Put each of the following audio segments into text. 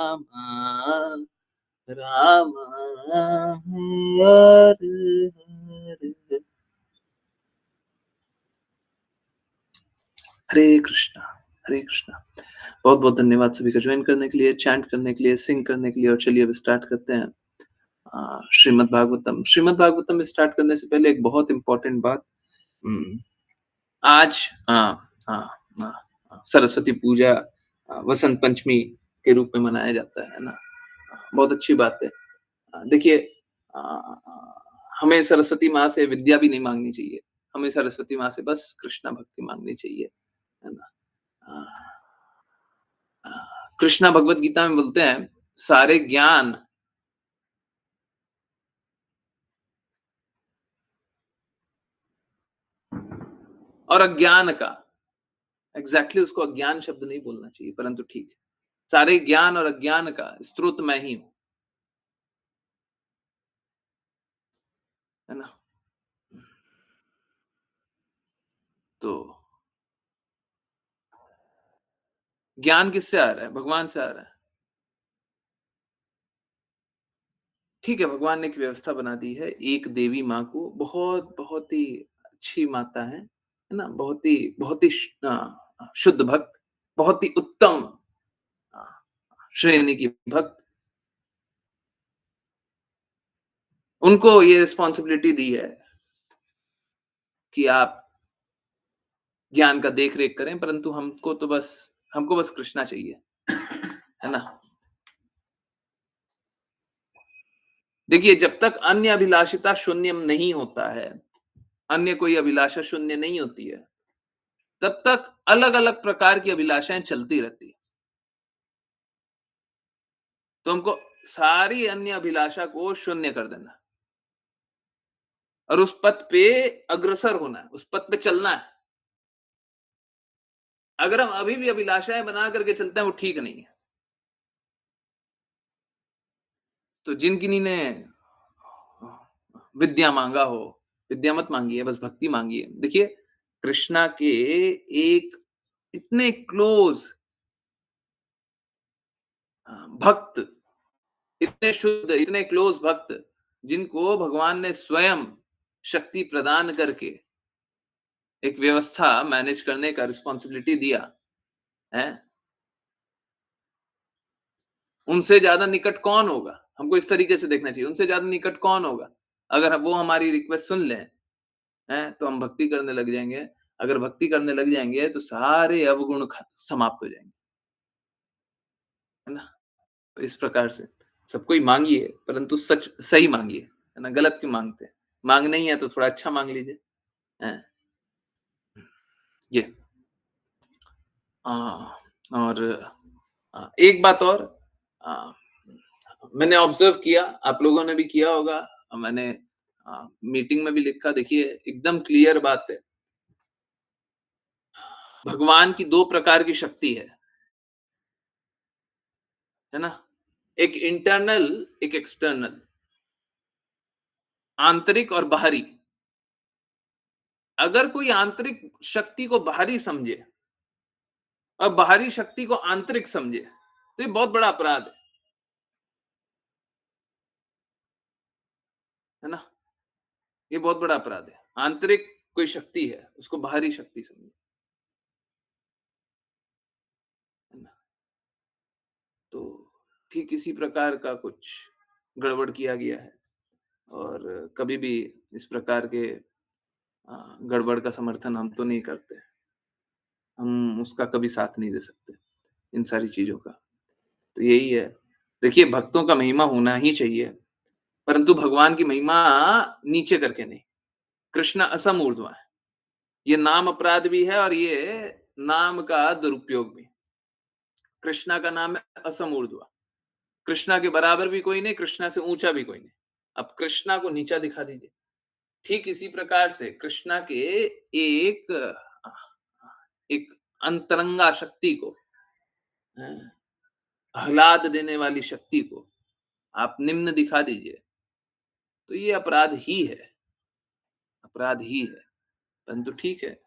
राम हरे हरे हरे कृष्णा हरे कृष्णा। बहुत बहुत धन्यवाद सभी का ज्वाइन करने के लिए, चैंट करने के लिए, सिंग करने के लिए। और चलिए अब स्टार्ट करते हैं श्रीमद् भागवतम। श्रीमद् भागवतम में स्टार्ट करने से पहले एक बहुत इंपॉर्टेंट बात। आज सरस्वती पूजा वसंत पंचमी के रूप में मनाया जाता है ना। बहुत अच्छी बात है। देखिए, हमें सरस्वती माँ से विद्या भी नहीं मांगनी चाहिए। हमें सरस्वती माँ से बस कृष्णा भक्ति मांगनी चाहिए, है ना। अ, अ, कृष्णा भगवत गीता में बोलते हैं, सारे ज्ञान और अज्ञान का, एग्जैक्टली उसको अज्ञान शब्द नहीं बोलना चाहिए, परंतु ठीक है, सारे ज्ञान और अज्ञान का स्रोत मैं ही हूं, है ना। तो ज्ञान किससे आ रहा है? भगवान से आ रहा है। ठीक है, भगवान ने एक व्यवस्था बना दी है। एक देवी माँ को, बहुत बहुत ही अच्छी माता है ना, बहुत ही शुद्ध भक्त, बहुत ही उत्तम अ, श्रेणी की भक्त। उनको ये रिस्पॉन्सिबिलिटी दी है कि आप ज्ञान का देख-रेख करें, परंतु हमको बस कृष्णा चाहिए, है ना? देखिए, जब तक अन्य अभिलाषिता शून्य नहीं होता है, अन्य कोई अभिलाषा शून्य नहीं होती है, तब तक अलग-अलग प्रकार की अभिलाषाएँ चलती रहती हैं। तो हमको सारी अन्य अभिलाषा को शून्य कर देना है और उस पथ पे अग्रसर होना है, उस पथ पे चलना है। अगर हम अभी भी अभिलाषाएँ बना करके चलते हैं, वो ठीक नहीं है। तो जिन किन्हीं ने विद्या माँगा हो, विद्या मत माँगिए, बस भक्ति माँगिए। देखिए, कृष्णा के एक इतने क्लोज़ भक्त, इतने शुद्ध, इतने क्लोज़ भक्त, जिनको भगवान ने स्वयं शक्ति प्रदान करके एक व्यवस्था मैनेज करने का रिस्पॉन्सिबिलिटी दिया, हैं? उनसे ज़्यादा निकट कौन होगा? हमको इस तरीके से देखना चाहिए, उनसे ज़्यादा निकट कौन होगा? अगर वो हमारी रिक्वेस्ट सुन लें, हैं? तो हम भक्ति करने लग जाएँगे। अगर भक्ति करने लग जाएँगे, तो सारे अवगुण ख समाप्त हो जाएँगे, है ना? तो इस प्रकार से सबको ही माँगिए, परंतु सच सही माँगिए, है ना? गलत क्यों माँगते हैं? माँगना ही है तो थोड़ा अच्छा माँग लीजिए, हैं? ये अ, और एक बात और, अ, मैंने ऑब्ज़र्व किया, आप लोगों ने भी किया होगा, मैंने मीटिंग में भी लिखा, देखिए एकदम क्लियर बात भगवान की 2 प्रकार की शक्ति है ना? एक इंटरनल, एक एक्सटर्नल, आंतरिक और बाहरी। अगर कोई आंतरिक शक्ति को बाहरी समझे और बाहरी शक्ति को आंतरिक समझे, तो ये बहुत बड़ा अपराध है ना? ये बहुत बड़ा अपराध है। आंतरिक कोई शक्ति है, उसको बाहरी शक्ति समझे, है ना? तो ठीक इसी प्रकार का कुछ गड़बड़ किया गया है और कभी भी इस प्रकार के गड़बड़ का समर्थन हम तो नहीं करते। हम उसका कभी साथ नहीं दे सकते, इन सारी चीज़ों का। तो यही है। देखिए, भक्तों का महिमा होना ही चाहिए, परंतु भगवान की महिमा नीचे करके नहीं। कृष्ण असम ऊर्ध्व है। ये नाम अपराध भी है और ये नाम का दुरुपयोग भी। कृष्णा का नाम है असम ऊर्ध्व। कृष्णा के बराबर भी कोई नहीं, कृष्णा से ऊँचा भी कोई नहीं। अब कृष्णा को नीचा दिखा दीजिए। ठीक इसी प्रकार से कृष्णा के एक एक अंतरंगा शक्ति को, आह्लाद देने वाली शक्ति को आप निम्न दिखा दीजिए, तो ये अपराध ही है, अपराध ही है। परंतु ठीक है,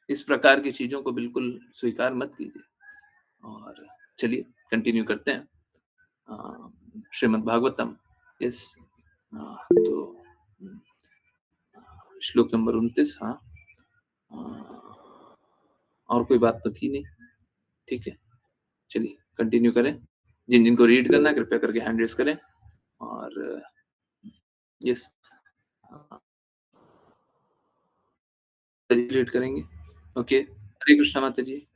इस प्रकार की चीज़ों को बिल्कुल स्वीकार मत कीजिए चलिए कंटिन्यू करते हैं। श्रीमद् भागवतम। यस। तो श्लोक नंबर 29। हाँ। अ, और कोई बात तो थी नहीं। ठीक है, चलिए कंटिन्यू करें। जिन-जिनको रीड करना है कृपया करके हैंड रेज़ करें और यस। अ, रीड करेंगे। ओके, हरे कृष्णा माता जी।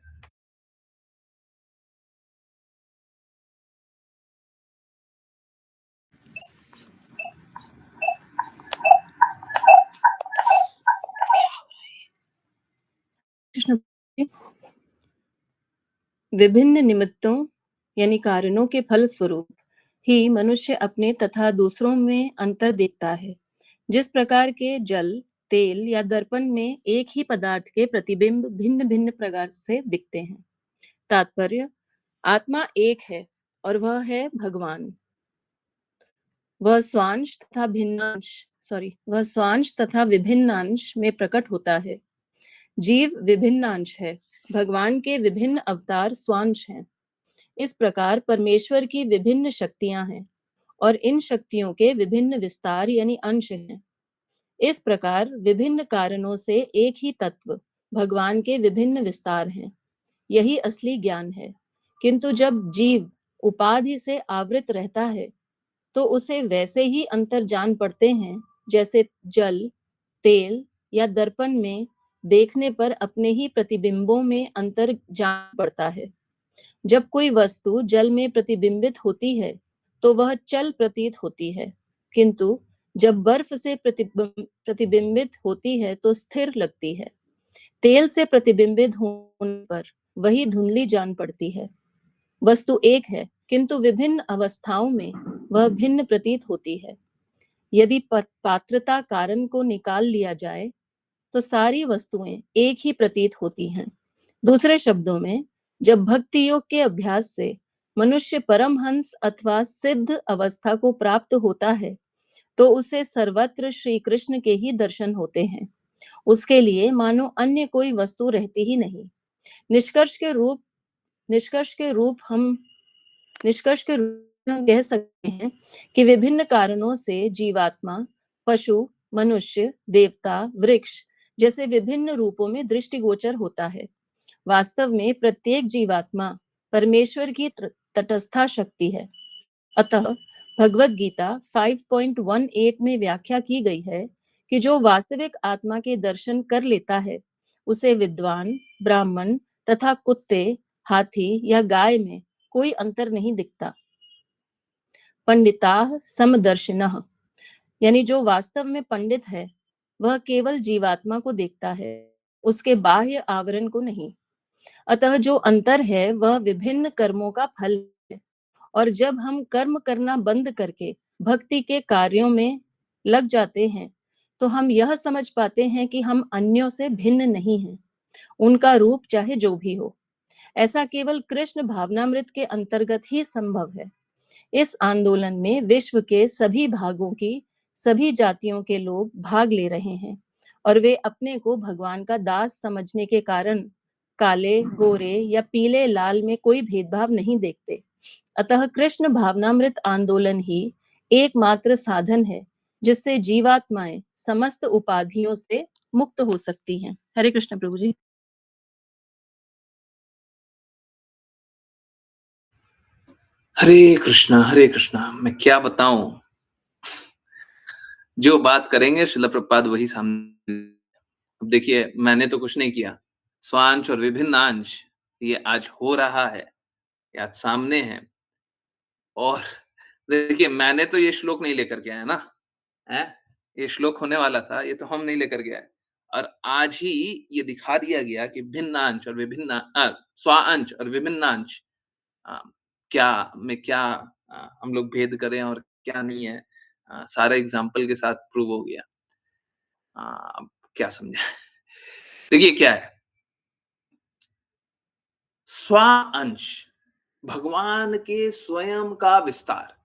कृष्ण विभिन्न निमित्तों यानी कारणों के फल स्वरूप ही मनुष्य अपने तथा दूसरों में अंतर देखता है। जिस प्रकार के जल, तेल या दर्पण में एक ही पदार्थ के प्रतिबिंब भिन्न-भिन्न प्रकार से दिखते हैं। तात्पर्य, आत्मा एक है और वह है भगवान। वह स्वांश तथा विभिन्नांश में प्रकट होता है। जीव विभिन्नांश है, भगवान के विभिन्न अवतार स्वांश हैं। इस प्रकार परमेश्वर की विभिन्न शक्तियां हैं और इन शक्तियों के विभिन्न विस्तार यानी अंश हैं। इस प्रकार विभिन्न कारणों से एक ही तत्व भगवान के विभिन्न विस्तार हैं। यही असली ज्ञान है। किंतु जब जीव उपाधि से आवृत रहता है तो उसे वैसे ही अंतर जान पड़ते हैं जैसे जल, तेल या दर्पण में देखने पर अपने ही प्रतिबिंबों में अंतर जान पड़ता है। जब कोई वस्तु जल में प्रतिबिंबित होती है तो वह चल प्रतीत होती है, किंतु जब बर्फ से प्रतिबिंबित होती है तो स्थिर लगती है। तेल से प्रतिबिंबित होने पर वही धुंधली जान पड़ती है। वस्तु एक है, किंतु विभिन्न अवस्थाओं में वह भिन्न प्रतीत होती है। यदि पात्रता कारण को निकाल लिया जाए तो सारी वस्तुएं एक ही प्रतीत होती हैं। दूसरे शब्दों में, जब भक्ति योग के अभ्यास से मनुष्य परमहंस अथवा सिद्ध अवस्था को प्राप्त होता है तो उसे सर्वत्र श्री कृष्ण के ही दर्शन होते हैं। उसके लिए मानो अन्य कोई वस्तु रहती ही नहीं। निष्कर्ष के रूप निष्कर्ष के रूप हम निष्कर्ष के रूप में हम कह सकते हैं कि विभिन्न कारणों से जीवात्मा पशु, मनुष्य, देवता, वृक्ष जैसे विभिन्न रूपों में दृष्टिगोचर होता है। वास्तव में प्रत्येक जीवात्मा परमेश्वर की तटस्था शक्ति है। अतः भगवत गीता 5.18 में व्याख्या की गई है कि जो वास्तविक आत्मा के दर्शन कर लेता है उसे विद्वान, ब्राह्मण तथा कुत्ते, हाथी या गाय में कोई अंतर नहीं दिखता। पंडिताः समदर्शिनः यानी जो वास्तव में पंडित है वह केवल जीवात्मा को देखता है, उसके बाह्य आवरण को नहीं। अतः जो अंतर है वह विभिन्न कर्मों का फल है। और जब हम कर्म करना बंद करके भक्ति के कार्यों में लग जाते हैं तो हम यह समझ पाते हैं कि हम अन्यों से भिन्न नहीं हैं, उनका रूप चाहे जो भी हो। ऐसा केवल कृष्ण भावनामृत के अंतर्गत ही संभव है। इस आंदोलन में विश्व के सभी भागों की सभी जातियों के लोग भाग ले रहे हैं और वे अपने को भगवान का दास समझने के कारण काले, गोरे या पीले, लाल में कोई भेदभाव नहीं देखते। अतः कृष्ण भावनामृत आंदोलन ही एकमात्र साधन है जिससे जीवात्माएं समस्त उपाधियों से मुक्त हो सकती हैं। हरे कृष्ण प्रभु जी। हरे कृष्णा, मैं क्या बताऊं। जो बात करेंगे शिला प्रपात वही सामने। अब देखिए, मैंने तो कुछ नहीं किया। स्वांश और विभिन्न अंश ये आज हो रहा है, ये आज सामने है। और देखिए, मैंने तो ये श्लोक नहीं लेकर के आया ना, हैं? ये श्लोक होने वाला था, ये तो हम नहीं लेकर के आए। और आज ही ये दिखा दिया गया कि भिन्नांश और स्वांश और विभिन्नांश अ, क्या हम लोग भेद करें और क्या नहीं है। सारा एग्ज़ाम्पल के साथ प्रूव हो गया। अब क्या समझाएँ? देखिए क्या है, स्वांश भगवान के स्वयं का विस्तार,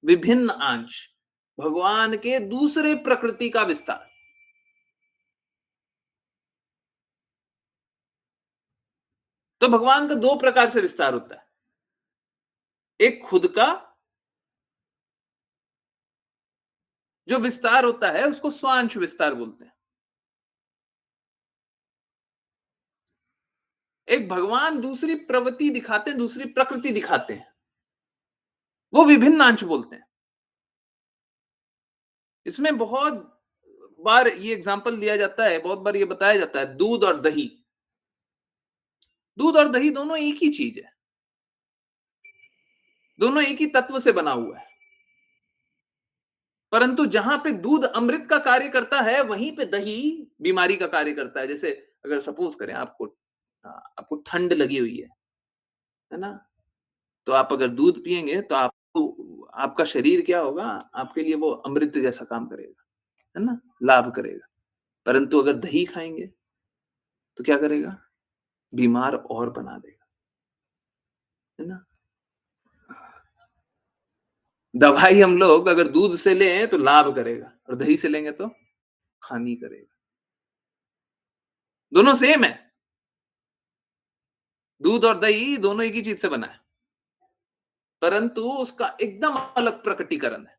विभिन्न अंश भगवान के दूसरे प्रकृति का विस्तार। तो भगवान का 2 प्रकार से विस्तार होता है। एक खुद का जो विस्तार होता है उसको स्वांश विस्तार बोलते हैं। एक भगवान दूसरी प्रवृत्ति दिखाते हैं, दूसरी प्रकृति दिखाते हैं, वो विभिन्न अंश बोलते हैं। इसमें बहुत बार ये एग्जांपल लिया जाता है, बहुत बार ये बताया जाता है, दूध और दही। दूध और दही दोनों एक ही चीज है, दोनों एक ही तत्व से बना हुआ है। परंतु जहां पे दूध अमृत का कार्य करता है, वहीं पे दही बीमारी का कार्य करता है। जैसे अगर सपोज करें आपको ठंड लगी हुई है ना? तो आप अगर दूध पिएंगे तो आपको आपका शरीर क्या होगा? आपके लिए वो अमृत जैसा काम करेगा, है ना? लाभ करेगा। परंतु अगर दही खाएंगे तो क्या करेगा? बीमार और बना देगा, है ना? दवाई हम लोग अगर दूध से लें तो लाभ करेगा और दही से लेंगे तो हानि करेगा। दोनों सेम है। दूध और दही दोनों एक ही चीज से बना है, परंतु उसका एकदम अलग प्रकटीकरण है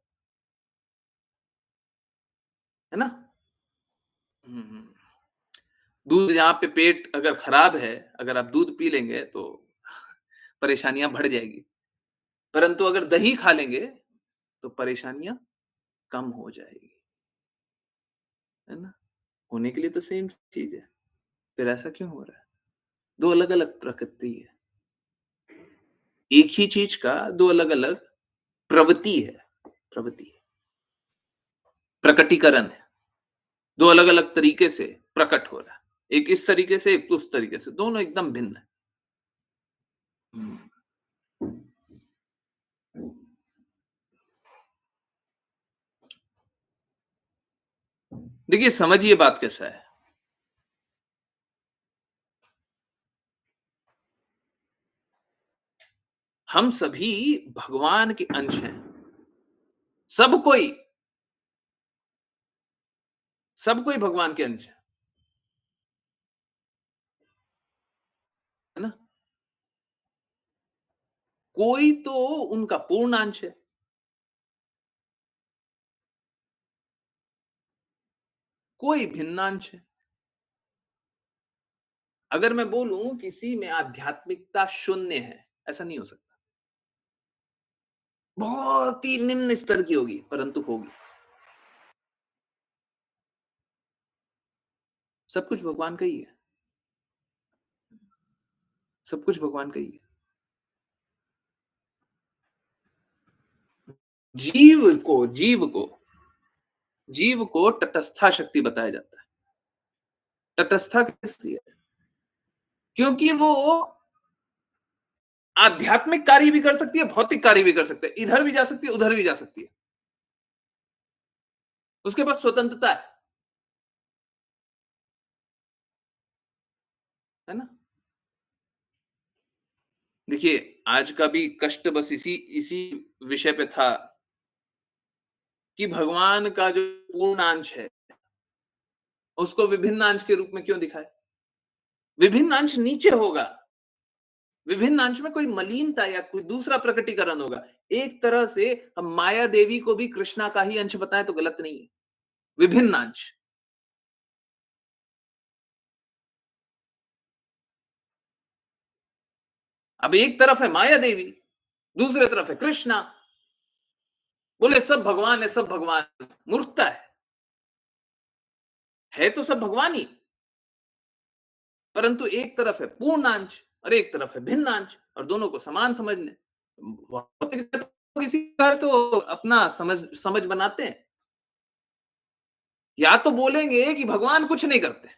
ना? हम्म। दूध जहाँ पे पेट अगर खराब है, अगर आप दूध पी लेंगे तो परेशानियां बढ़ जाएगी। परंतु अगर दही खा लेंगे तो परेशानियां कम हो जाएगी, है ना? होने के लिए तो सेम चीज है, फिर ऐसा क्यों हो रहा है? दो अलग अलग प्रकृति है, एक ही चीज का दो अलग अलग प्रवृत्ति है। प्रवृत्ति प्रकटीकरण है, दो अलग अलग तरीके से प्रकट हो रहा है। एक इस तरीके से, एक उस तरीके से, दोनों एकदम भिन्न है। हम्म। देखिए समझिए बात कैसा है। हम सभी भगवान के अंश हैं। सब कोई सब कोई भगवान के अंश है ना? कोई तो उनका पूर्ण अंश है, कोई भिन्नांश है। अगर मैं बोलूं किसी में आध्यात्मिकता शून्य है, ऐसा नहीं हो सकता। बहुत ही निम्न स्तर की होगी, परंतु होगी। सब कुछ भगवान का ही है, सब कुछ भगवान का ही है। जीव को तटस्था शक्ति बताया जाता है। तटस्था किस लिए? क्योंकि वो आध्यात्मिक कार्य भी कर सकती है, भौतिक कार्य भी कर सकती है, इधर भी जा सकती है, उधर भी जा सकती है। उसके पास स्वतंत्रता है ना? देखिए आज का भी कष्ट बस इसी इसी विषय पे था कि भगवान का जो पूर्णांश है उसको विभिन्न अंश के रूप में क्यों दिखाए? विभिन्न अंश नीचे होगा, विभिन्न अंश में कोई मलीनता या कोई दूसरा प्रकटीकरण होगा। एक तरह से हम माया देवी को भी कृष्णा का ही अंश बताएं तो गलत नहीं है। विभिन्न अंश। अब एक तरफ है माया देवी, दूसरे तरफ है कृष्णा। बोले सब भगवान है, सब भगवान है। मूर्खता है तो सब भगवान ही, परंतु एक तरफ है पूर्णांश और एक तरफ है भिन्नांश और दोनों को समान समझ लें। भौतिक किसी का तो अपना समझ समझ बनाते हैं। या तो बोलेंगे कि भगवान कुछ नहीं करते,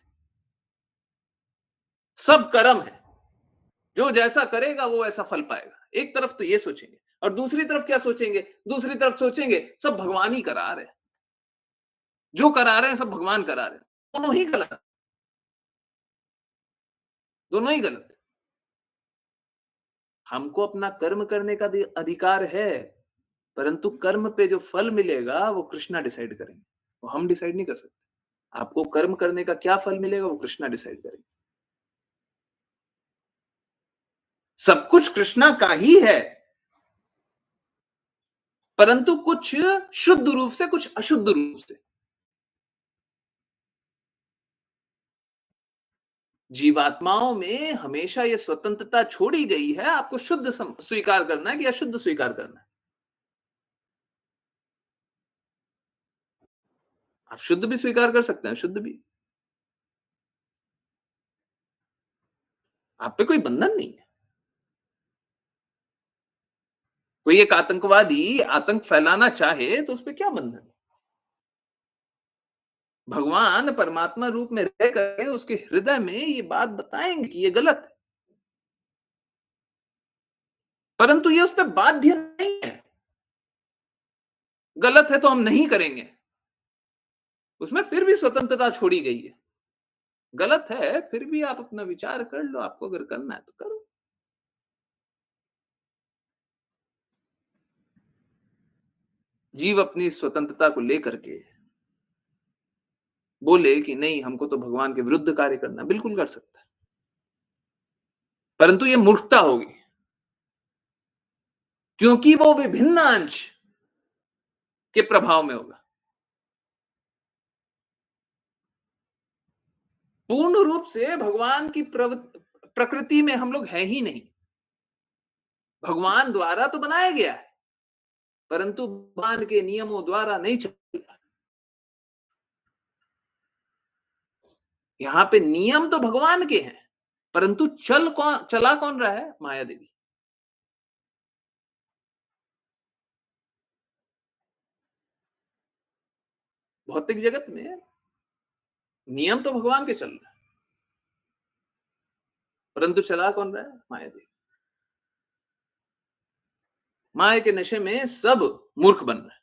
सब कर्म है, जो जैसा करेगा वो वैसा फल पाएगा। एक तरफ तो ये सोचेंगे और दूसरी तरफ क्या सोचेंगे? दूसरी तरफ सोचेंगे सब भगवान ही करा रहे हैं, जो करा रहे हैं सब भगवान करा रहे हैं। दोनों ही गलत, दोनों ही गलत। हमको अपना कर्म करने का अधिकार है, परंतु कर्म पे जो फल मिलेगा वो कृष्णा डिसाइड करेंगे, वो हम डिसाइड नहीं कर सकते। आपको कर्म करने का क्या फल मिलेगा वो कृष्णा डिसाइड करेंगे। सब कुछ कृष्णा का ही है, परंतु कुछ शुद्ध रूप से, कुछ अशुद्ध रूप से। जीवात्माओं में हमेशा ये स्वतंत्रता छोड़ी गई है, आपको शुद्ध स्वीकार करना है कि अशुद्ध स्वीकार करना है। आप शुद्ध भी स्वीकार कर सकते हैं, अशुद्ध भी। आप पे कोई बंधन नहीं है। कोई एक आतंकवादी आतंक फैलाना चाहे तो उसपे क्या बंधन है? भगवान परमात्मा रूप में रह करके उसके हृदय में ये बात बताएंगे कि ये गलत है, परंतु ये उस पर बाध्य नहीं है। गलत है तो हम नहीं करेंगे, उसमें फिर भी स्वतंत्रता छोड़ी गई है। गलत है फिर भी आप अपना विचार कर लो, आपको अगर करना है तो करो। जीव अपनी स्वतंत्रता को लेकर के बोले कि नहीं, हमको तो भगवान के विरुद्ध कार्य करना है, बिल्कुल कर सकता है, परंतु ये मूर्खता होगी, क्योंकि वो विभिन्न अंश के प्रभाव में होगा। पूर्ण रूप से भगवान की प्रकृति में हम लोग हैं ही नहीं। भगवान द्वारा तो बनाया गया है, परंतु भगवान के नियमों द्वारा नहीं चलता। यहाँ पे नियम तो भगवान के हैं, परंतु चला कौन रहा है? माया देवी। भौतिक जगत में नियम तो भगवान के चल रहे हैं, परंतु चला कौन रहा है? माया देवी। माया के नशे में सब मूर्ख बन रहे हैं।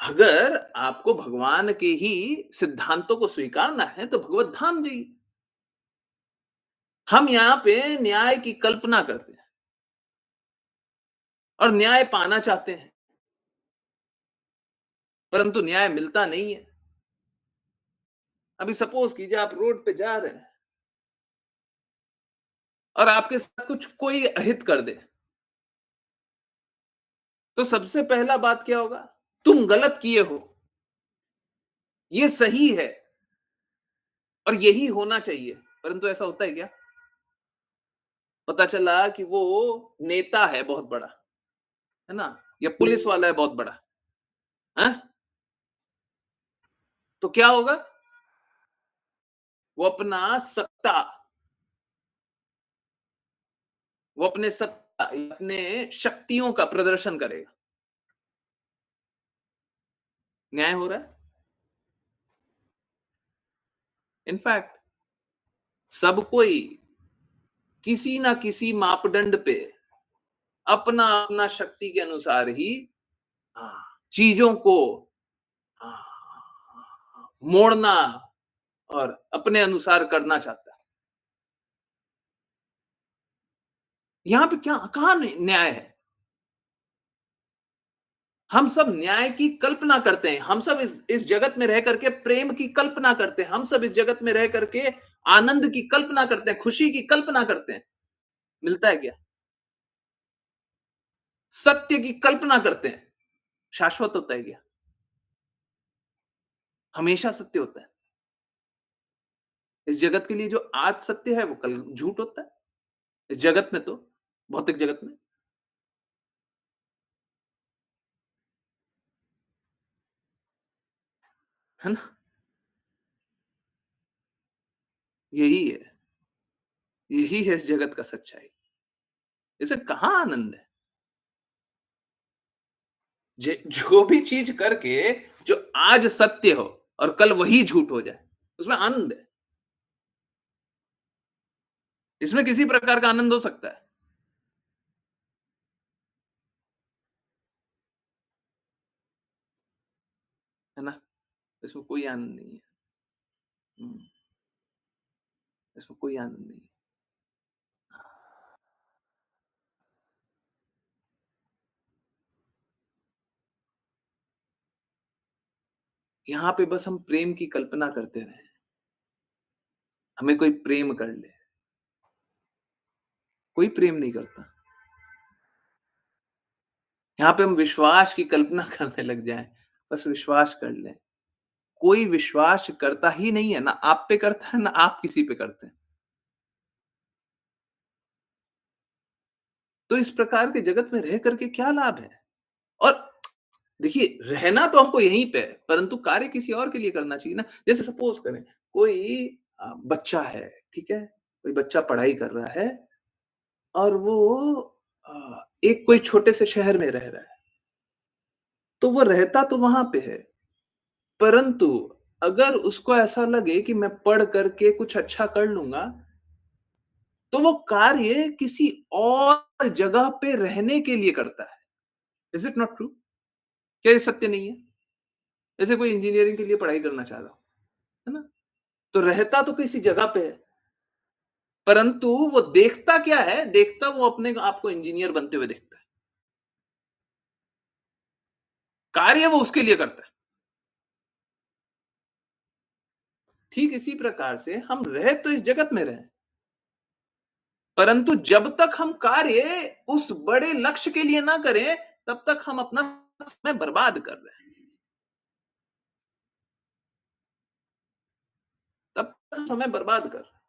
अगर आपको भगवान के ही सिद्धांतों को स्वीकारना है तो भगवत धाम जाइए। हम यहाँ पे न्याय की कल्पना करते हैं और न्याय पाना चाहते हैं, परंतु न्याय मिलता नहीं है। अभी सपोज कीजिए आप रोड पे जा रहे हैं और आपके साथ कुछ कोई अहित कर दे, तो सबसे पहला बात क्या होगा? तुम गलत किए हो, ये सही है और यही होना चाहिए। परंतु ऐसा होता है क्या? पता चला कि वो नेता है बहुत बड़ा, है ना, या पुलिस वाला है बहुत बड़ा, है? तो क्या होगा? वो अपना सत्ता, वो अपने सत्ता, अपने शक्तियों का प्रदर्शन करेगा। न्याय हो रहा है? इनफैक्ट सब कोई किसी ना किसी मापदंड पे अपना अपना शक्ति के अनुसार ही चीजों को मोड़ना और अपने अनुसार करना चाहता है। यहाँ पे क्या, कहाँ न्याय है? हम सब न्याय की कल्पना करते हैं, हम सब इस जगत में रह करके प्रेम की कल्पना करते हैं, हम सब इस जगत में रह करके आनंद की कल्पना करते हैं, खुशी की कल्पना करते हैं। मिलता है क्या? सत्य की कल्पना करते हैं, शाश्वत होता है क्या? हमेशा सत्य होता है? इस जगत के लिए जो आज सत्य है वो कल झूठ होता है, इस जगत में तो, भौतिक जगत में, है ना? यही है, यही है इस जगत का सच्चाई। इसे कहाँ आनंद है? जो भी चीज करके जो आज सत्य हो और कल वही झूठ हो जाए, उसमें आनंद है। इसमें किसी प्रकार का आनंद हो सकता है ना? इसमें कोई आनंद नहीं है। हम्म, इसमें कोई आनंद नहीं है। यहाँ पे बस हम प्रेम की कल्पना करते रहे, हमें कोई प्रेम कर ले, कोई प्रेम नहीं करता। यहाँ पे हम विश्वास की कल्पना करने लग जाएँ, बस विश्वास कर लें। कोई विश्वास करता ही नहीं है, ना आप पे करता है, ना आप किसी पे करते हैं। तो इस प्रकार के जगत में रह करके क्या लाभ है? और देखिए, रहना तो हमको यहीं पे है, परंतु कार्य किसी और के लिए करना चाहिए ना। जैसे सपोज़ करें, कोई बच्चा है, ठीक है? कोई बच्चा पढ़ाई कर रहा है और वो एक कोई छोटे से शहर में रह रहा है, तो वो रहता तो वहाँ पे है, परंतु अगर उसको ऐसा लगे कि मैं पढ़ कर के कुछ अच्छा कर लूँगा, तो वो कार्य किसी और जगह पे रहने के लिए करता है। Is it not true? क्या ये सत्य नहीं है? जैसे कोई इंजीनियरिंग के लिए पढ़ाई करना चाह रहा हो, है ना? तो रहता तो किसी जगह पे है, परंतु वो देखता क्या है? देखता वो अपने आप को इंजीनियर बनते हुए देखता है। कार्य वो उसके लिए करता है। ठीक इसी प्रकार से हम रह तो इस जगत में रहे हैं, परंतु जब तक हम कार्य उस बड़े लक्ष्य के लिए ना करें, तब तक हम अपना समय बर्बाद कर रहे हैं। तब तक हम समय बर्बाद कर रहे हैं।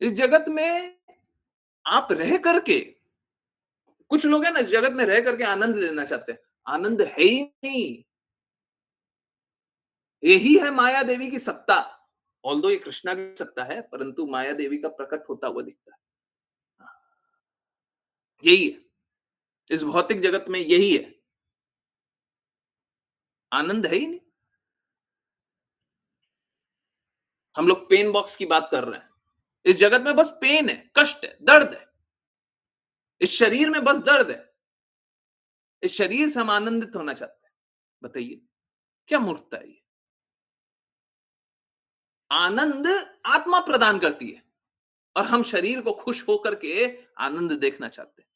इस जगत में आप रह करके कुछ लोग हैं ना इस जगत में रह करके आनंद लेना चाहते हैं। आनंद है ही नहीं। यही है माया देवी की सत्ता। ऑल्दो ये कृष्णा की सत्ता है, परंतु माया देवी का प्रकट होता हुआ दिखता है। यही है। इस भौतिक जगत में यही है। आनंद है ही नहीं। हम लोग पेन बॉक्स की बात कर रहे हैं। इस जगत में बस पेन है, कष्ट है, दर्द है। इस शरीर में बस दर्द है। इस शरीर से हम आनंदित होना चाहते हैं। बताइए, क्या मूर्खता है ये? आनंद आत्मा प्रदान करती है और हम शरीर को खुश होकर के आनंद देखना चाहते हैं।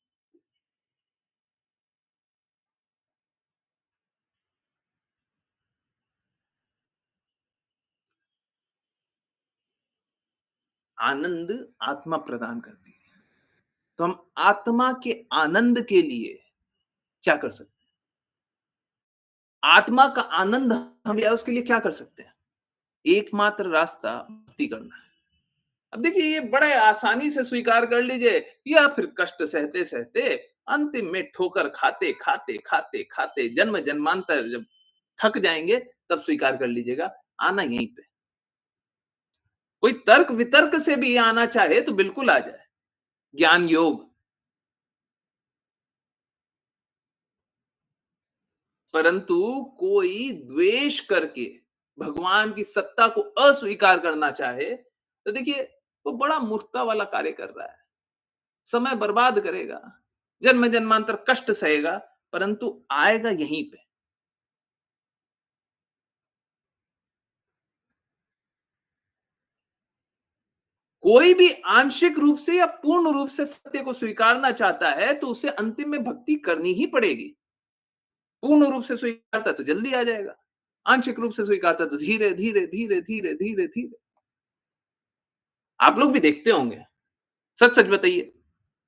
आनंद आत्मा प्रदान करती है। तो हम आत्मा के आनंद के लिए क्या कर सकते हैं? आत्मा का आनंद हम लिया उसके लिए क्या कर सकते हैं? एकमात्र रास्ता भक्ति करना है। अब देखिए ये बड़े आसानी से स्वीकार कर लीजिए या फिर कष्ट सहते सहते अंतिम में ठोकर खाते खाते खाते खाते जन्म जन्मांतर जब थक जाएंगे तब स्वीकार कर लीजिएगा आना यहीं पे। कोई तर्क वितर्क से भी आना चाहे तो बिल्कुल आ जाए। ज्ञान योग। परंतु कोई द्वेष करके भगवान की सत्ता को अस्वीकार करना चाहे तो देखिए वो बड़ा मूर्खता वाला कार्य कर रहा है। समय बर्बाद करेगा, जन्म जन्मांतर कष्ट सहेगा, परंतु आएगा यहीं पे। कोई भी आंशिक रूप से या पूर्ण रूप से सत्य को स्वीकारना चाहता है तो उसे अंतिम में भक्ति करनी ही पड़ेगी। पूर्ण रूप से स्वीकारता है तो जल्दी आ जाएगा, आंशिक रूप से स्वीकारता है तो धीरे धीरे धीरे धीरे धीरे धीरे। आप लोग भी देखते होंगे। सच सच बताइए,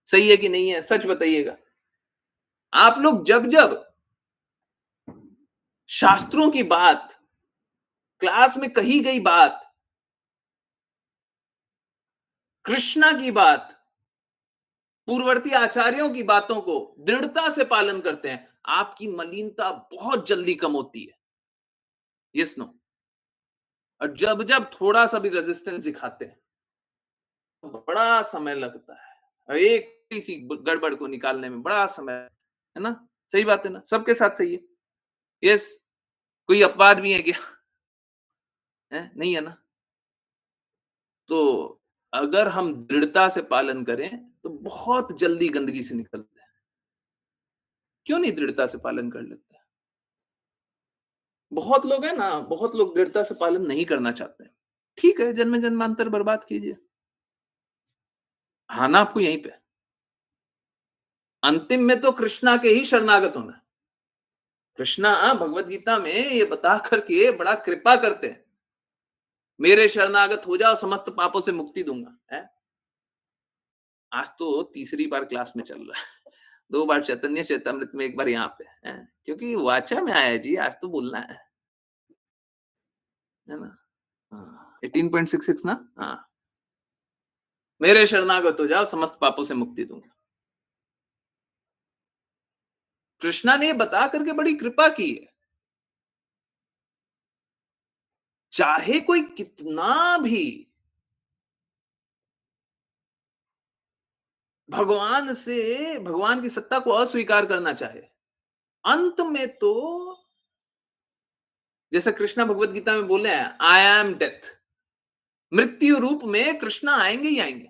सही है कि नहीं है? सच बताइएगा। आप लोग जब जब शास्त्रों की बात, क्लास में कही गई बात, कृष्णा की बात, पूर्ववर्ती आचार्यों की बातों को दृढ़ता से पालन करते हैं, आपकी मलिनता बहुत जल्दी कम होती है। Yes no? और जब जब थोड़ा सा भी रेजिस्टेंस दिखाते हैं, तो बड़ा समय लगता है और एक सी गड़बड़ को निकालने में बड़ा समय है ना? सही बात है ना? सबके साथ सही है। यस। कोई अपवाद भी है क्या? है नहीं है ना? तो अगर हम दृढ़ता से पालन करें तो बहुत जल्दी गंदगी से निकलते हैं। क्यों नहीं दृढ़ता से पालन कर लेते हैं? बहुत लोग हैं ना, बहुत लोग दृढ़ता से पालन नहीं करना चाहते हैं। ठीक है, जन्म जन्मांतर बर्बाद कीजिए। आना आपको यहीं पे। अंतिम में तो कृष्णा के ही शरणागत होना है। कृष्णा भगवत गीता में ये बता करके बड़ा कृपा करते हैं, मेरे शरणागत हो जाओ समस्त पापों से मुक्ति दूंगा है। आज तो तीसरी बार क्लास में चल रहा है। 2 बार चैतन्य चेतामृत में, 1 बार यहाँ पे है, क्योंकि वाचा में आया है जी, आज तो बोलना है ना? हाँ, 18.66 ना? हाँ, मेरे शरणागत हो जाओ समस्त पापों से मुक्ति दूंगा। कृष्णा ने ये बता करके बड़ी कृपा की है। चाहे कोई कितना भी भगवान की सत्ता को अस्वीकार करना चाहे, अंत में तो जैसे कृष्णा भगवत गीता में बोले हैं, आई एम डेथ, मृत्यु रूप में कृष्णा आएंगे ही आएंगे।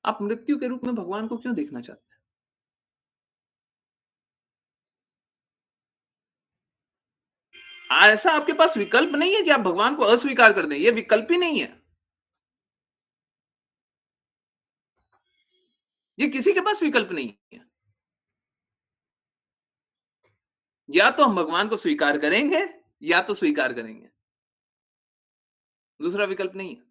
आप मृत्यु के रूप में भगवान को क्यों देखना चाहते हैं? ऐसा आपके पास विकल्प नहीं है कि आप भगवान को अस्वीकार कर दें, ये विकल्प ही नहीं है। ये किसी के पास विकल्प नहीं है। या तो हम भगवान को स्वीकार करेंगे, या तो स्वीकार करेंगे। दूसरा विकल्प नहीं है।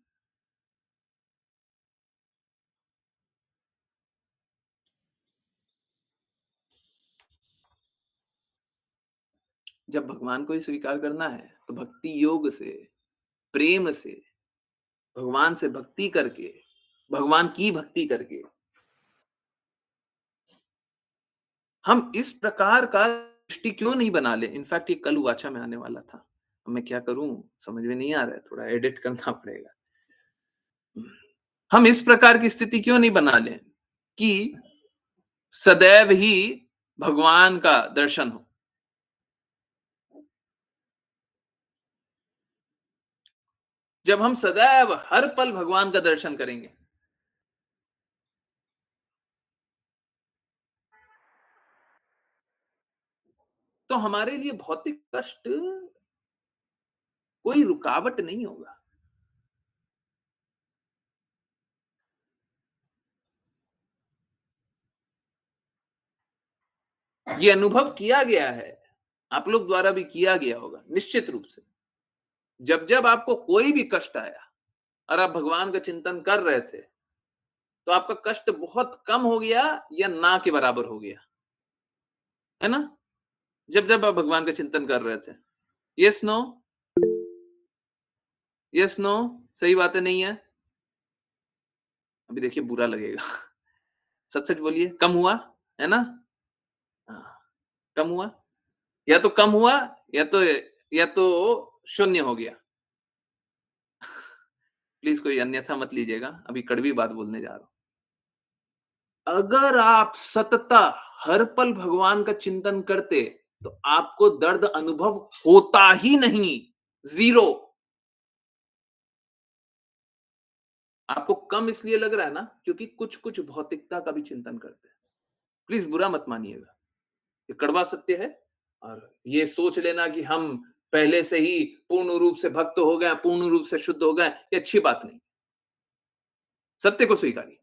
जब भगवान को ही स्वीकार करना है, तो भक्ति योग से, प्रेम से, भगवान से भक्ति करके, भगवान की भक्ति करके, हम इस प्रकार का दृष्टि क्यों नहीं बना ले? इनफैक्ट ये कल वाचा में आने वाला था। अब मैं क्या करूं? समझ में नहीं आ रहा है, थोड़ा एडिट करना पड़ेगा। हम इस प्रकार की स्थिति क्यों नहीं बना लें कि सदैव ही भगवान का दर्शन हो? जब हम सदैव हर पल भगवान का दर्शन करेंगे, तो हमारे लिए भौतिक कष्ट कोई रुकावट नहीं होगा। ये अनुभव किया गया है, आप लोग द्वारा भी किया गया होगा निश्चित रूप से। जब जब आपको कोई भी कष्ट आया और आप भगवान का चिंतन कर रहे थे, तो आपका कष्ट बहुत कम हो गया या ना के बराबर हो गया, है ना? जब जब आप भगवान का चिंतन कर रहे थे, यस नो, यस नो, सही बात है, नहीं है? अभी देखिए बुरा लगेगा। सच सच बोलिए, कम हुआ, है ना? हाँ, कम हुआ, या तो कम हुआ, या तो या तो शून्य हो गया। प्लीज कोई अन्यथा मत लीजिएगा, अभी कड़वी बात बोलने जा रहा हूं। अगर आप सतता हर पल भगवान का चिंतन करते, तो आपको दर्द अनुभव होता ही नहीं, जीरो। आपको कम इसलिए लग रहा है ना, क्योंकि कुछ कुछ भौतिकता का भी चिंतन करते हैं। प्लीज बुरा मत मानिएगा, ये कड़वा सत्य है। और ये सोच लेना कि हम पहले से ही पूर्ण रूप से भक्त हो गए, पूर्ण रूप से शुद्ध हो गए, ये अच्छी बात नहीं। सत्य को स्वीकारिए।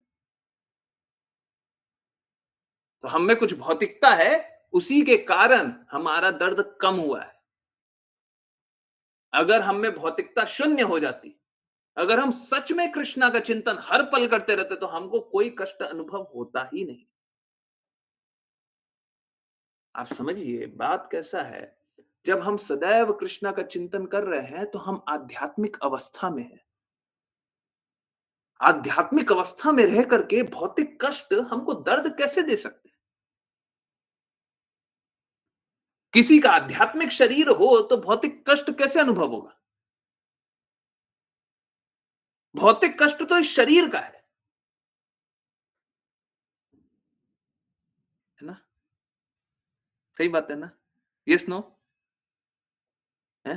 तो हम में कुछ भौतिकता है, उसी के कारण हमारा दर्द कम हुआ है। अगर हम में भौतिकता शून्य हो जाती, अगर हम सच में कृष्णा का चिंतन हर पल करते रहते, तो हमको कोई कष्ट अनुभव होता ही नहीं। आप समझिए बात कैसा है। जब हम सदैव कृष्णा का चिंतन कर रहे हैं, तो हम आध्यात्मिक अवस्था में हैं। आध्यात्मिक अवस्था में रह करके भौतिक कष्ट हमको दर्द कैसे दे सकते हैं? किसी का आध्यात्मिक शरीर हो तो भौतिक कष्ट कैसे अनुभव होगा? भौतिक कष्ट तो इस शरीर का है ना? सही बात है ना? Yes no? है?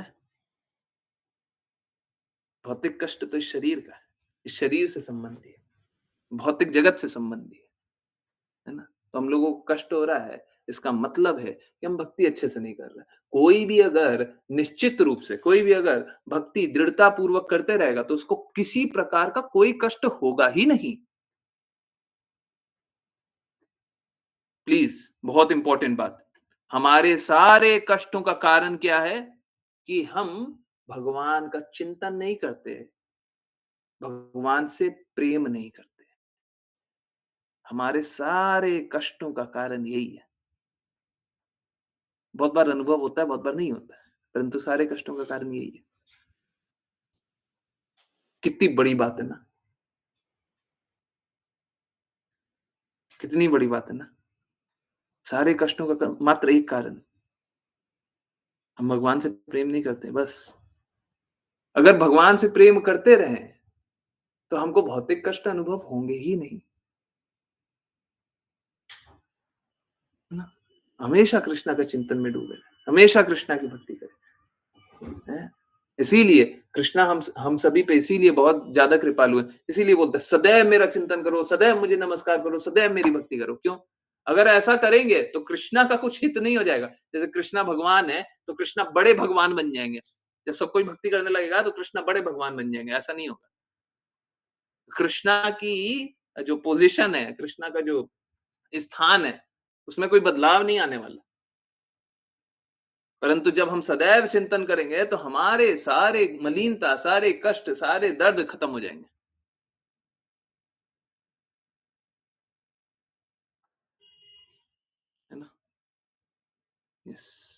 भौतिक कष्ट तो इस शरीर का है, इस शरीर से संबंधी है, भौतिक जगत से संबंधी है ना? तो हम लोगों को कष्ट हो रहा है, इसका मतलब है कि हम भक्ति अच्छे से नहीं कर रहे हैं। कोई भी अगर निश्चित रूप से, कोई भी अगर भक्ति दृढ़ता पूर्वक करते रहेगा, तो उसको किसी प्रकार का कोई कष्ट होगा ही नहीं। प्लीज, बहुत इंपॉर्टेंट बात। हमारे सारे कष्टों का कारण क्या है? कि हम भगवान का चिंतन नहीं करते, भगवान से प्रेम नहीं करते। हमारे सारे कष्टों का कारण यही है। बहुत बार अनुभव होता है, बहुत बार नहीं होता है, परंतु सारे कष्टों का कारण यही है। कितनी बड़ी बात है ना? कितनी बड़ी बात है ना? सारे कष्टों का मात्र एक कारण, हम भगवान से प्रेम नहीं करते, बस। अगर भगवान से प्रेम करते रहें, तो हमको भौतिक कष्ट अनुभव होंगे ही नहीं, है ना? हमेशा कृष्णा के चिंतन में डूबे रहें, हमेशा कृष्णा की भक्ति करें, हैं? इसीलिए कृष्णा हम सभी पे इसीलिए बहुत ज़्यादा कृपालु है। इसीलिए बोलता है, "सदैव मेरा चिंतन करो, सदैव मुझे नमस्कार करो, सदैव मेरी भक्ति करो।" क्यों? अगर ऐसा करेंगे, तो कृष्णा का कुछ हित नहीं हो जाएगा। जैसे कृष्णा भगवान है, तो कृष्णा बड़े भगवान बन जाएँगे। जब सब कोई भक्ति करने लगेगा, तो कृष्णा बड़े भगवान बन जाएँगे, ऐसा नहीं होगा। कृष्णा की जो पोज़ीशन है, कृष्णा का जो स्थान है, उसमें कोई बदलाव नहीं आने वाला। परंतु जब हम सदैव चिंतन करेंगे, तो हमारे सारे मलिनता, सारे कष्ट, सारे दर्द खत्म हो जाएँगे, है ना? यस।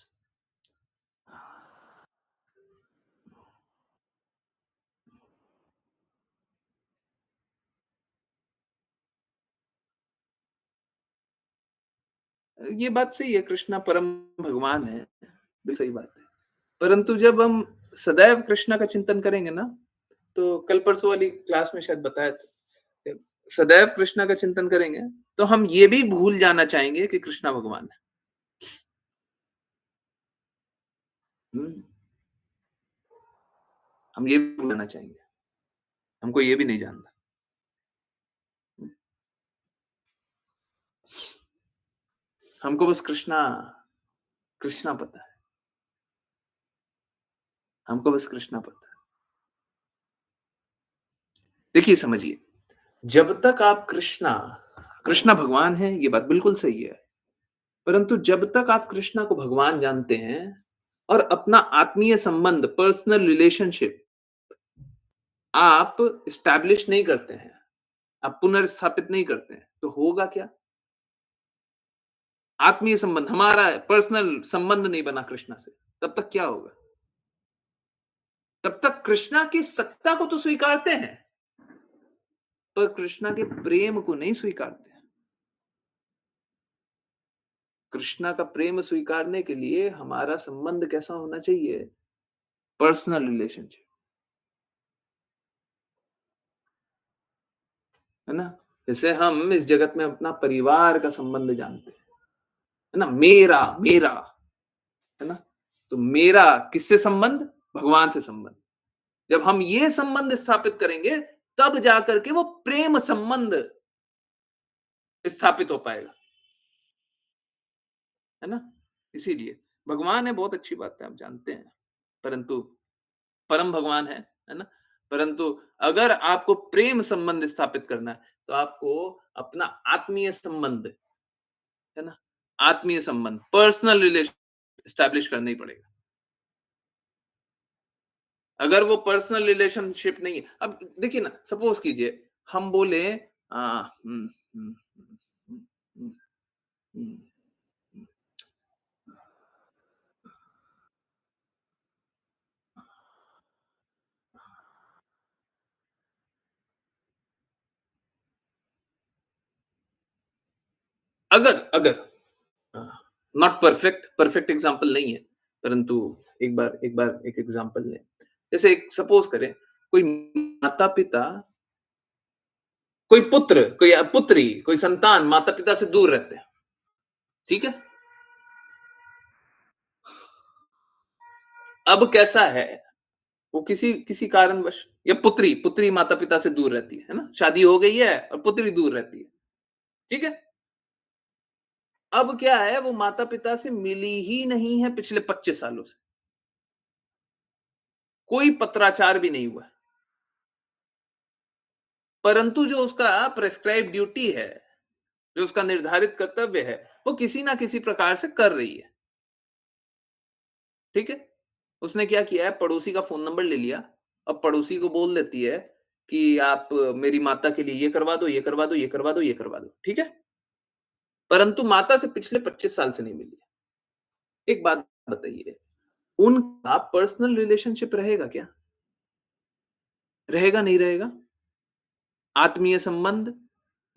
ये बात सही है, कृष्णा परम भगवान है, बिल्कुल सही बात है। परंतु जब हम सदैव कृष्णा का चिंतन करेंगे ना, तो कल परसों वाली क्लास में शायद बताया था, सदैव कृष्णा का चिंतन करेंगे, तो हम ये भी भूल जाना चाहेंगे कि कृष्णा भगवान है। हुँ, हम ये भी भूल जाना चाहेंगे, हमको ये भी नहीं जानना। हमको बस कृष्णा कृष्णा पता है, हमको बस कृष्णा पता है। देखिए समझिए, जब तक आप कृष्णा कृष्णा भगवान है, ये बात बिल्कुल सही है। परंतु जब तक आप कृष्णा को भगवान जानते हैं और अपना आत्मीय संबंध, पर्सनल रिलेशनशिप आप एस्टैब्लिश नहीं करते हैं, आप पुनर्स्थापित नहीं करते हैं, तो होगा क्या? आत्मीय संबंध, हमारा पर्सनल संबंध नहीं बना कृष्णा से, तब तक क्या होगा? तब तक कृष्णा की सत्ता को तो स्वीकारते हैं, पर कृष्णा के प्रेम को नहीं स्वीकारते हैं। कृष्णा का प्रेम स्वीकारने के लिए हमारा संबंध कैसा होना चाहिए? पर्सनल रिलेशनशिप, है ना? जैसे हम इस जगत में अपना परिवार का संबंध जानते हैं, है ना? मेरा, मेरा, है ना? तो मेरा किससे संबंध? भगवान से संबंध। जब हम ये संबंध स्थापित करेंगे, तब जाकर के वो प्रेम संबंध स्थापित हो पाएगा, है ना? इसीलिए भगवान है, बहुत अच्छी बात है, आप जानते हैं, परंतु परम भगवान है ना? परंतु अगर आपको प्रेम संबंध स्थापित करना है, तो आपको अपना आत्मीय संबंध, है ना? आत्मीय संबंध, पर्सनल रिलेशन एस्टैब्लिश करना ही पड़ेगा। अगर वो पर्सनल रिलेशनशिप नहीं है, अब देखिए ना, सपोज कीजिए हम बोले हुँ, हुँ, हुँ, हुँ, हुँ, हुँ, हुँ। अगर अगर नॉट परफेक्ट, परफेक्ट एग्जांपल नहीं है, परंतु एक बार एक एग्जांपल लें। जैसे एक सपोज करें, कोई माता-पिता, कोई पुत्र, कोई पुत्री, कोई संतान माता-पिता से दूर रहते हैं, ठीक है? अब कैसा है, वो किसी किसी कारणवश, या पुत्री पुत्री माता-पिता से दूर रहती है ना? शादी हो गई है और पुत्री दूर रहती है, ठीक है? अब क्या है, वो माता-पिता से मिली ही नहीं है पिछले 25 सालों से, कोई पत्राचार भी नहीं हुआ है। परंतु जो उसका प्रिस्क्राइब्ड ड्यूटी है, जो उसका निर्धारित कर्तव्य है, वो किसी ना किसी प्रकार से कर रही है, ठीक है? उसने क्या किया है, पड़ोसी का फ़ोन नंबर ले लिया, अब पड़ोसी को बोल देती है कि आप मेरी माता के लिए ये करवा दो, ये करवा दो, ये करवा दो, ये करवा दो, ठीक है? परंतु माता से पिछले 25 साल से नहीं मिली है। एक बात बताइए, उनका पर्सनल रिलेशनशिप रहेगा क्या? रहेगा, नहीं रहेगा? आत्मीय संबंध,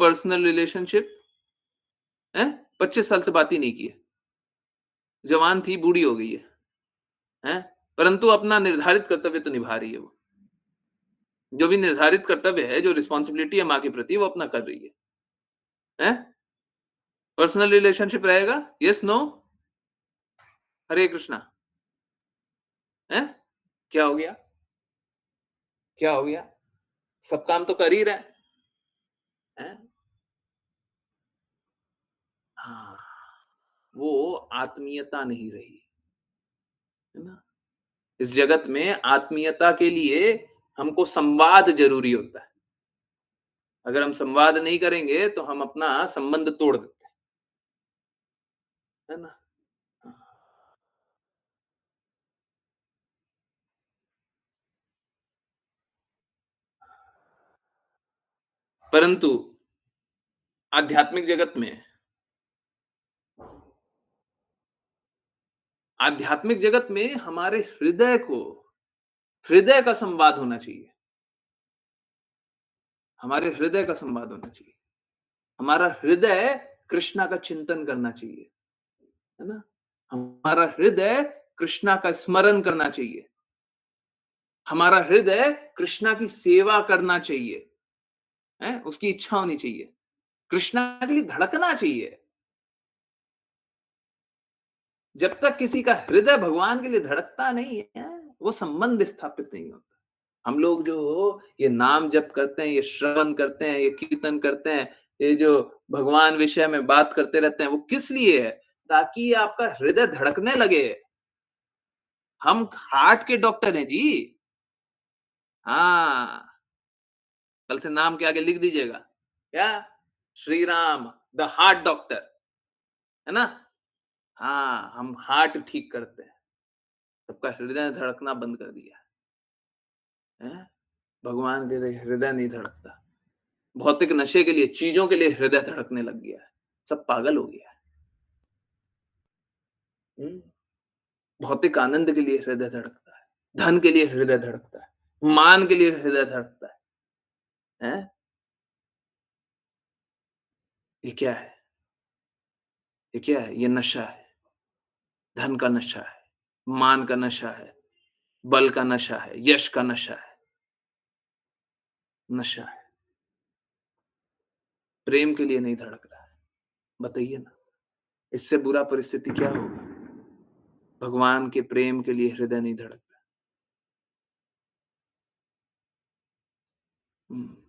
पर्सनल रिलेशनशिप, हैं? 25 साल से बात ही नहीं की है। जवान थी, बूढ़ी हो गई है, हैं? परंतु अपना निर्धारित कर्तव्य तो निभा रही है वो। जो भी निर्धारित कर्तव्य है, जो रिस्पॉन्सिबिलिटी है माँ के प्रति, वो अपना कर रही है। हैं? पर्सनल रिलेशनशिप रहेगा? Yes, no? हरे कृष्णा। हैं? क्या हो गया? क्या हो गया? सब काम तो कर ही रहे हैं। हैं? हाँ, वो आत्मीयता नहीं रही, है ना? इस जगत में आत्मीयता के लिए हमको संवाद ज़रूरी होता है। अगर हम संवाद नहीं करेंगे, तो हम अपना संबंध तोड़ देते हैं, है ना? हाँ। परंतु आध्यात्मिक जगत में आध्यात्मिक जगत में हमारे हृदय का संवाद होना चाहिए। हमारे हृदय का संवाद होना चाहिए। हमारा हृदय कृष्णा का चिंतन करना चाहिए, है ना? हमारा हृदय कृष्णा का स्मरण करना चाहिए। हमारा हृदय कृष्णा की सेवा करना चाहिए, हैं? उसकी इच्छा होनी चाहिए। कृष्णा के लिए धड़कना चाहिए। जब तक किसी का हृदय भगवान के लिए धड़कता नहीं है, वो संबंध स्थापित नहीं होता। हम लोग जो ये नाम जप करते हैं, ये श्रवण करते हैं, ये कीर्तन करते हैं, ये जो भगवान विषय में बात करते रहते हैं, वो किस लिए है? ताकि आपका हृदय धड़कने लगे। हम हार्ट के डॉक्टर हैं जी। हाँ, कल से नाम के आगे लिख दीजिएगा। क्या? Shri Ram, the heart doctor, है ना? हाँ, हम हार्ट ठीक करते हैं। सबका हृदय धड़कना बंद कर दिया है। हैं? भगवान के लिए हृदय नहीं धड़कता। भौतिक नशे के लिए, चीज़ों के लिए हृदय धड़कने लग गया है। सब पागल हो गया है। हुँ। भौतिक आनंद के लिए हृदय धड़कता है, धन के लिए हृदय धड़कता है, मान के लिए हृदय धड़कता है। हैं? ये क्या है? ये क्या है? ये नशा है। धन का नशा है, मान का नशा है, बल का नशा है, यश का नशा है, नशा है। प्रेम के लिए नहीं धड़क रहा है। बताइए ना, इससे बुरा परिस्थिति क्या होगा? भगवान के प्रेम के लिए हृदय नहीं धड़क रहा। हुँ।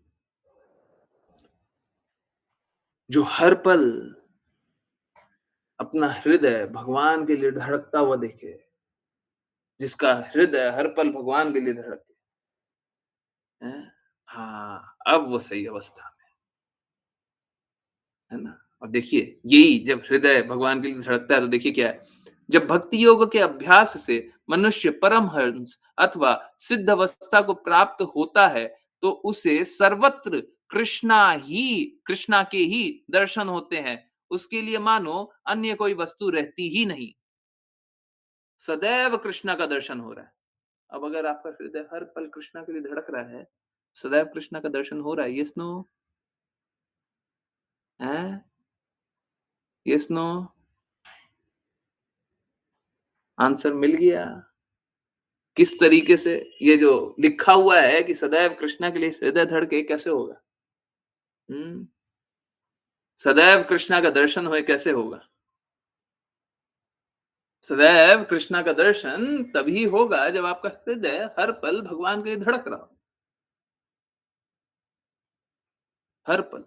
जो हर पल अपना हृदय भगवान के लिए धड़कता हुआ देखे, जिसका हृदय हर पल भगवान के लिए धड़के, हैं? हाँ, अब वो सही अवस्था में, है ना? और देखिए, यही जब हृदय भगवान के लिए धड़कता है, तो देखिए क्या है, जब भक्ति योग के अभ्यास से मनुष्य परमहंस अथवा सिद्ध अवस्था को प्राप्त होता है, तो उसे सर्वत्र कृष्णा के ही दर्शन होते हैं। उसके लिए मानो अन्य कोई वस्तु रहती ही नहीं। सदैव कृष्णा का दर्शन हो रहा है। अब अगर आपका हृदय हर पल कृष्णा के लिए धड़क रहा है, सदैव कृष्णा का दर्शन हो रहा है, येस नो? हैं? Yes no? आंसर मिल गया। किस तरीके से? ये जो लिखा हुआ है कि सदैव कृष्णा के लिए हृदय धड़के, कैसे होगा? हुँ? सदैव कृष्णा का दर्शन होए, कैसे होगा? सदैव कृष्णा का दर्शन तभी होगा जब आपका हृदय हर पल भगवान के लिए धड़क रहा हो, हर पल,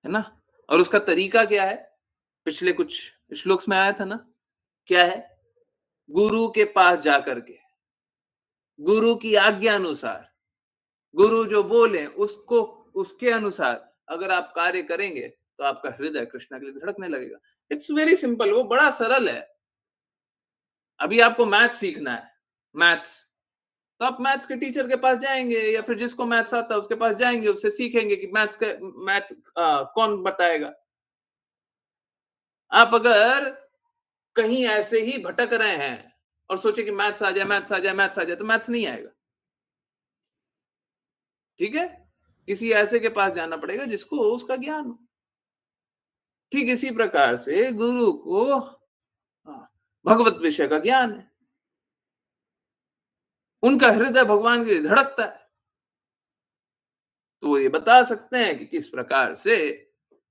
है ना? और उसका तरीका क्या है? पिछले कुछ श्लोक्स में आया था ना? क्या है? गुरु के पास जाकर के, गुरु की आज्ञा अनुसार, गुरु जो बोले उसको उसके अनुसार अगर आप कार्य करेंगे, तो आपका हृदय कृष्णा के लिए धड़कने लगेगा। इट्स वेरी सिंपल, वो बड़ा सरल है। अभी आपको मैथ्स सीखना है, मैथ्स, तो आप मैथ्स के टीचर के पास जाएँगे या फिर जिसको मैथ्स आता है उसके पास जाएँगे, उससे सीखेंगे कि मैथ्स कौन बताएगा। आप अगर कहीं ऐसे ही भटक रहे हैं और सोचे कि मैथ्स आ जाए, मैथ्स आ जाए, मैथ्स आ जाए, तो मैथ्स नहीं आएगा। ठीक है? किसी ऐसे के पास जाना पड़ेगा जिसको उसका ज्ञान हो। ठीक इसी प्रकार से गुरु को भगवत विषय का ज्ञान है। उनका हृदय भगवान के लिए धड़कता है। तो वो ये बता सकते हैं कि किस प्रकार से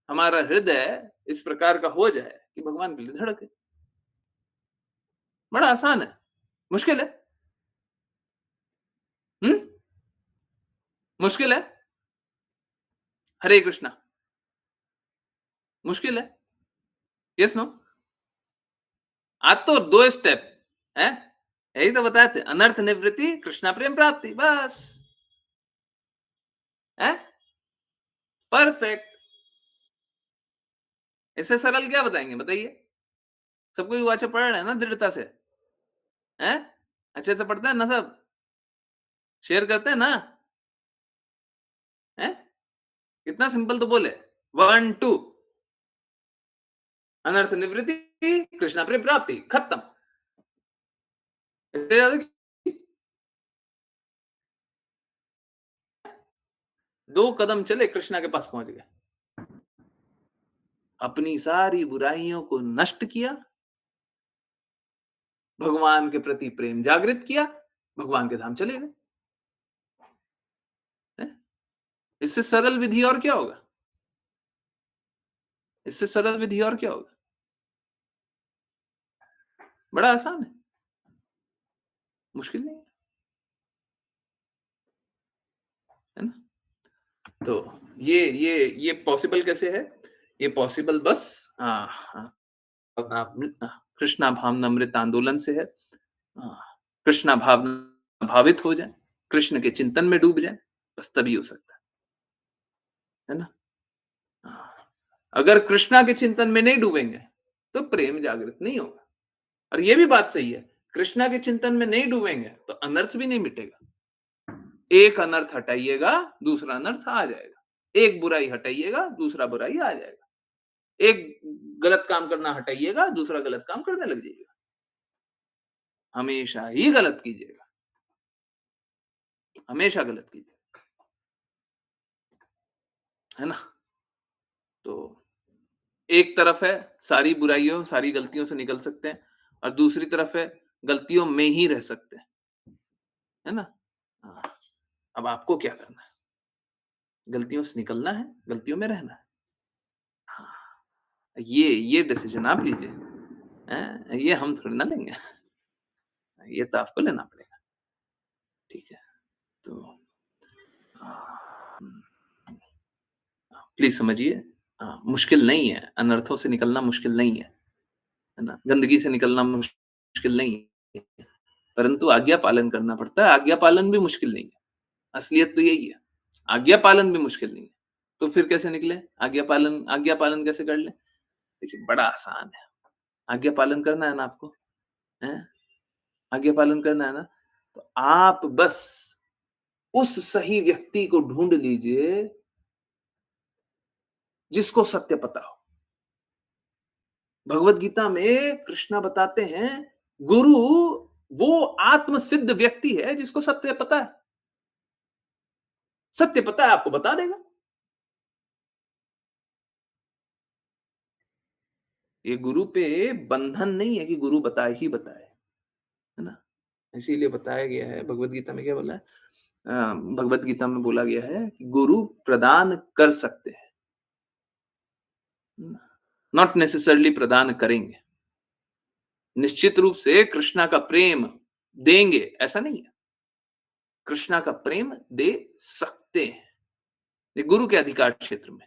हमारा हृदय इस प्रकार का हो जाए कि भगवान के लिए धड़के। बड़ा आसान है। मुश्किल है? हुँ? मुश्किल है? हरे कृष्णा। मुश्किल है? Yes, no? आज तो 2 स्टेप, हैं? यही तो बताए थे, अनर्थ निवृत्ति, कृष्णा प्रेम प्राप्ति, बस। हैं? परफेक्ट। इससे सरल क्या बताएँगे बताइए? सब कोई वाचा पढ़ रहे हैं ना दृढ़ता से, हैं? अच्छे से पढ़ते हैं ना सब? शेयर करते हैं ना? हैं? कितना सिंपल तो बोले। 1 2 अनर्थ निवृत्ति, कृष्णा प्रेम प्राप्ति, खत्म। इससे ज्यादा 2 कदम चले कृष्णा के पास पहुँच गए। अपनी सारी बुराइयों को नष्ट किया, भगवान के प्रति प्रेम जागृत किया, भगवान के धाम चले गए। हैं? इससे सरल विधि और क्या होगा? इससे सरल विधि और क्या होगा? बड़ा आसान है, मुश्किल नहीं है, है ना? तो ये पॉसिबल कैसे है? ये पॉसिबल बस कृष्णा भावनामृत आंदोलन से है। कृष्णा भाव भावित हो जाए, कृष्ण के चिंतन में डूब जाए, बस तभी हो सकता है ना? हाँ, अगर कृष्णा के चिंतन में नहीं डूबेंगे, तो प्रेम जागृत नहीं होगा। और ये भी बात सही है, कृष्णा के चिंतन में नहीं डूबेंगे, तो अनर्थ भी नहीं मिटेगा। एक अनर्थ हटाइएगा, दूसरा अनर्थ आ जाएगा। एक बुराई हटाइएगा, दूसरा बुराई आ जाएगा। एक गलत काम करना हटाइएगा, दूसरा गलत काम करने लग जाइएगा। हमेशा ही गलत कीजिएगा, हमेशा गलत कीजिएगा, है ना? तो एक तरफ है सारी बुराइयों, सारी गलतियों से निकल सकते हैं और दूसरी तरफ है गलतियों में ही रह सकते हैं, है ना? हाँ, अब आपको क्या करना है? गलतियों से निकलना है, गलतियों में रहना है। हाँ, ये डिसीजन आप लीजिए, हैं? ये हम थोड़ी ना लेंगे, ये तो आपको लेना पड़ेगा, ठीक है? तो प्लीज़ समझिए, मुश्किल नहीं है, अनर्थों से निकलना मुश्किल नहीं है ना? गंदगी से निकलना मुश्किल नहीं है, परंतु आज्ञा पालन करना पड़ता है, आज्ञा पालन भी मुश्किल नहीं है। असलियत तो यही है, आज्ञा पालन भी मुश्किल नहीं है। तो फिर कैसे निकले? आज्ञा पालन कैसे कर लें? देखिए बड़ा आसान है, आज्ञा पालन करना है ना आपको, हैं? आज्ञा पालन करना है ना, तो आप बस उस सही व्यक्ति को ढूँढ लीजिए, जिसको सत्य पता हो। भगवत गीता में कृष्णा बताते हैं, गुरु वो आत्म सिद्ध व्यक्ति है जिसको सत्य पता है। सत्य पता है आपको बता देगा। ये गुरु पे बंधन नहीं है कि गुरु बताए ही बताए, है ना? इसीलिए बताया गया है भगवत गीता में क्या बोला है? भगवत गीता में बोला गया है कि गुरु प्रदान कर सकते हैं, नॉट नेसेसरली प्रदान करेंगे। निश्चित रूप से कृष्णा का प्रेम देंगे, ऐसा नहीं है। कृष्णा का प्रेम दे सकते हैं। ये गुरु के अधिकार क्षेत्र में।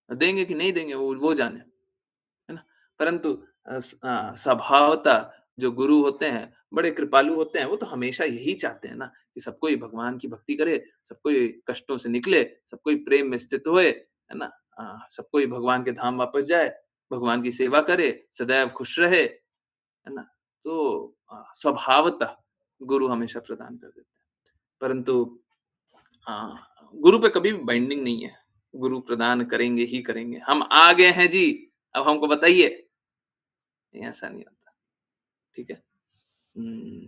देंगे कि नहीं देंगे वो जाने, है ना? परंतु स्वभावतः जो गुरु होते हैं, बड़े कृपालु होते हैं, वो तो हमेशा यही चाहते हैं ना कि सब कोई भगवान की भक्ति करे, सब कोई कष्टों से निकले, सब कोई प्रेम में स्थित होए, है ना? सब कोई भगवान के धाम वापस जाए, भगवान की सेवा करे, सदैव खुश रहे, है ना? तो स्वभावतः गुरु हमेशा प्रदान कर देते हैं। परंतु गुरु पे कभी भी बाइंडिंग नहीं है। गुरु प्रदान करेंगे ही करेंगे। हम आ गए हैं जी, अब हमको बताइए। नहीं, ऐसा नहीं होता, ठीक है?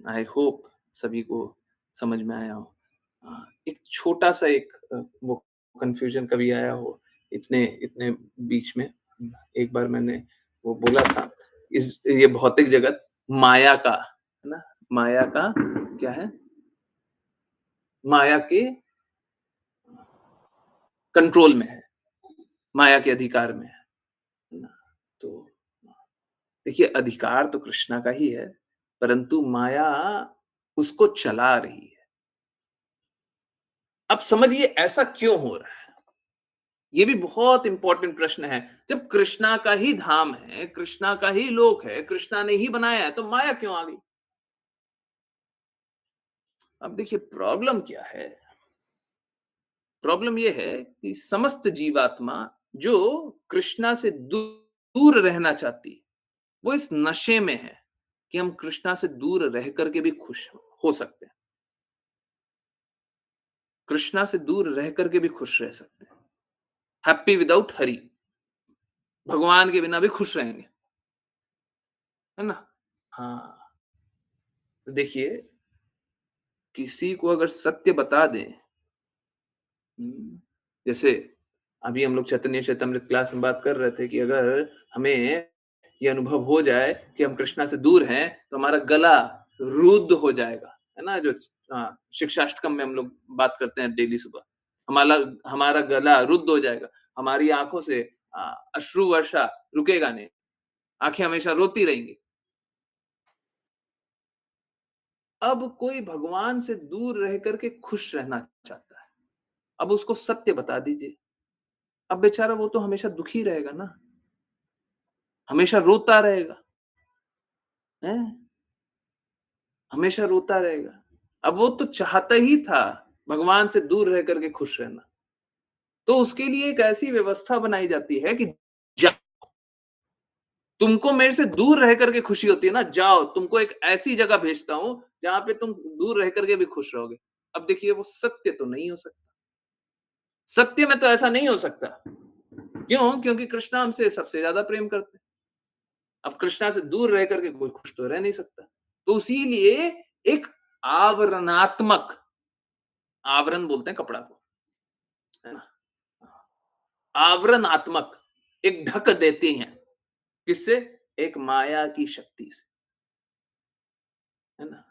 आई होप सभी को समझ में आया हो। एक छोटा-सा एक वो कन्फ्यूज़न कभी आया हो इतने इतने बीच में। एक बार मैंने वो बोला था, इस ये भौतिक जगत माया का, है ना? माया का क्या है? माया के कंट्रोल में है, माया के अधिकार में है ना? तो देखिए अधिकार तो कृष्णा का ही है, परंतु माया उसको चला रही है। अब समझिए ऐसा क्यों हो रहा है? ये भी बहुत इम्पोर्टेंट प्रश्न है। जब कृष्णा का ही धाम है, कृष्णा का ही लोक है, कृष्णा ने ही बनाया है, तो माया क्यों आ गई? अब देखिए प्रॉब्लम क्या है? प्रॉब्लम ये है कि समस्त जीवात्मा जो कृष्णा से दूर रहना चाहती है, वो इस नशे में है कि हम कृष्णा से दूर रह करके भी खुश हो सकते हैं। कृष्णा से दूर रह करके भी खुश रह सकते हैं। हैप्पी विदाउट हरि, भगवान के बिना भी खुश रहेंगे, है ना? हाँ, तो देखिए किसी को अगर सत्य बता दें, जैसे अभी हम लोग चैतन्य चैतामृत क्लास में बात कर रहे थे कि अगर हमें ये अनुभव हो जाए कि हम कृष्णा से दूर हैं, तो हमारा गला रुद्ध हो जाएगा, है ना? जो शिक्षाष्टकम में हम लोग बात करते हैं डेली सुबह। हमारा हमारा गला रुद्ध हो जाएगा, हमारी आँखों से अ, अश्रु वर्षा रुकेगा नहीं, आँखें हमेशा रोती रहेंगी। अब कोई भगवान से दूर रह कर के खुश रहना चाहता है, अब उसको सत्य बता दीजिए। अब बेचारा वो तो हमेशा दुखी रहेगा ना, हमेशा रोता रहेगा, हैं? हमेशा रोता रहेगा। अब वो तो चाहता ही था भगवान से दूर रह कर के खुश रहना। तो उसके लिए एक ऐसी व्यवस्था बनाई जाती है कि जा तुमको मेरे से दूर रह कर के खुशी होती है ना, जाओ तुमको एक ऐसी जगह भेजता हूँ, जहाँ पे तुम दूर रह कर के भी खुश रहोगे। अब देखिए वो सत्य तो नहीं हो सकता। सत्य में तो ऐसा नहीं हो सकता। क्यों? क्योंकि कृष्णा हमसे सबसे ज़्यादा प्रेम करते हैं। अब कृष्णा से दूर रह कर के कोई खुश तो रह नहीं सकता। तो इसीलिए एक आवरणात्मक, आवरण बोलते हैं कपड़ा को, है ना? आवरणात्मक एक ढक देती हैं। किससे? एक माया की शक्ति से, है ना?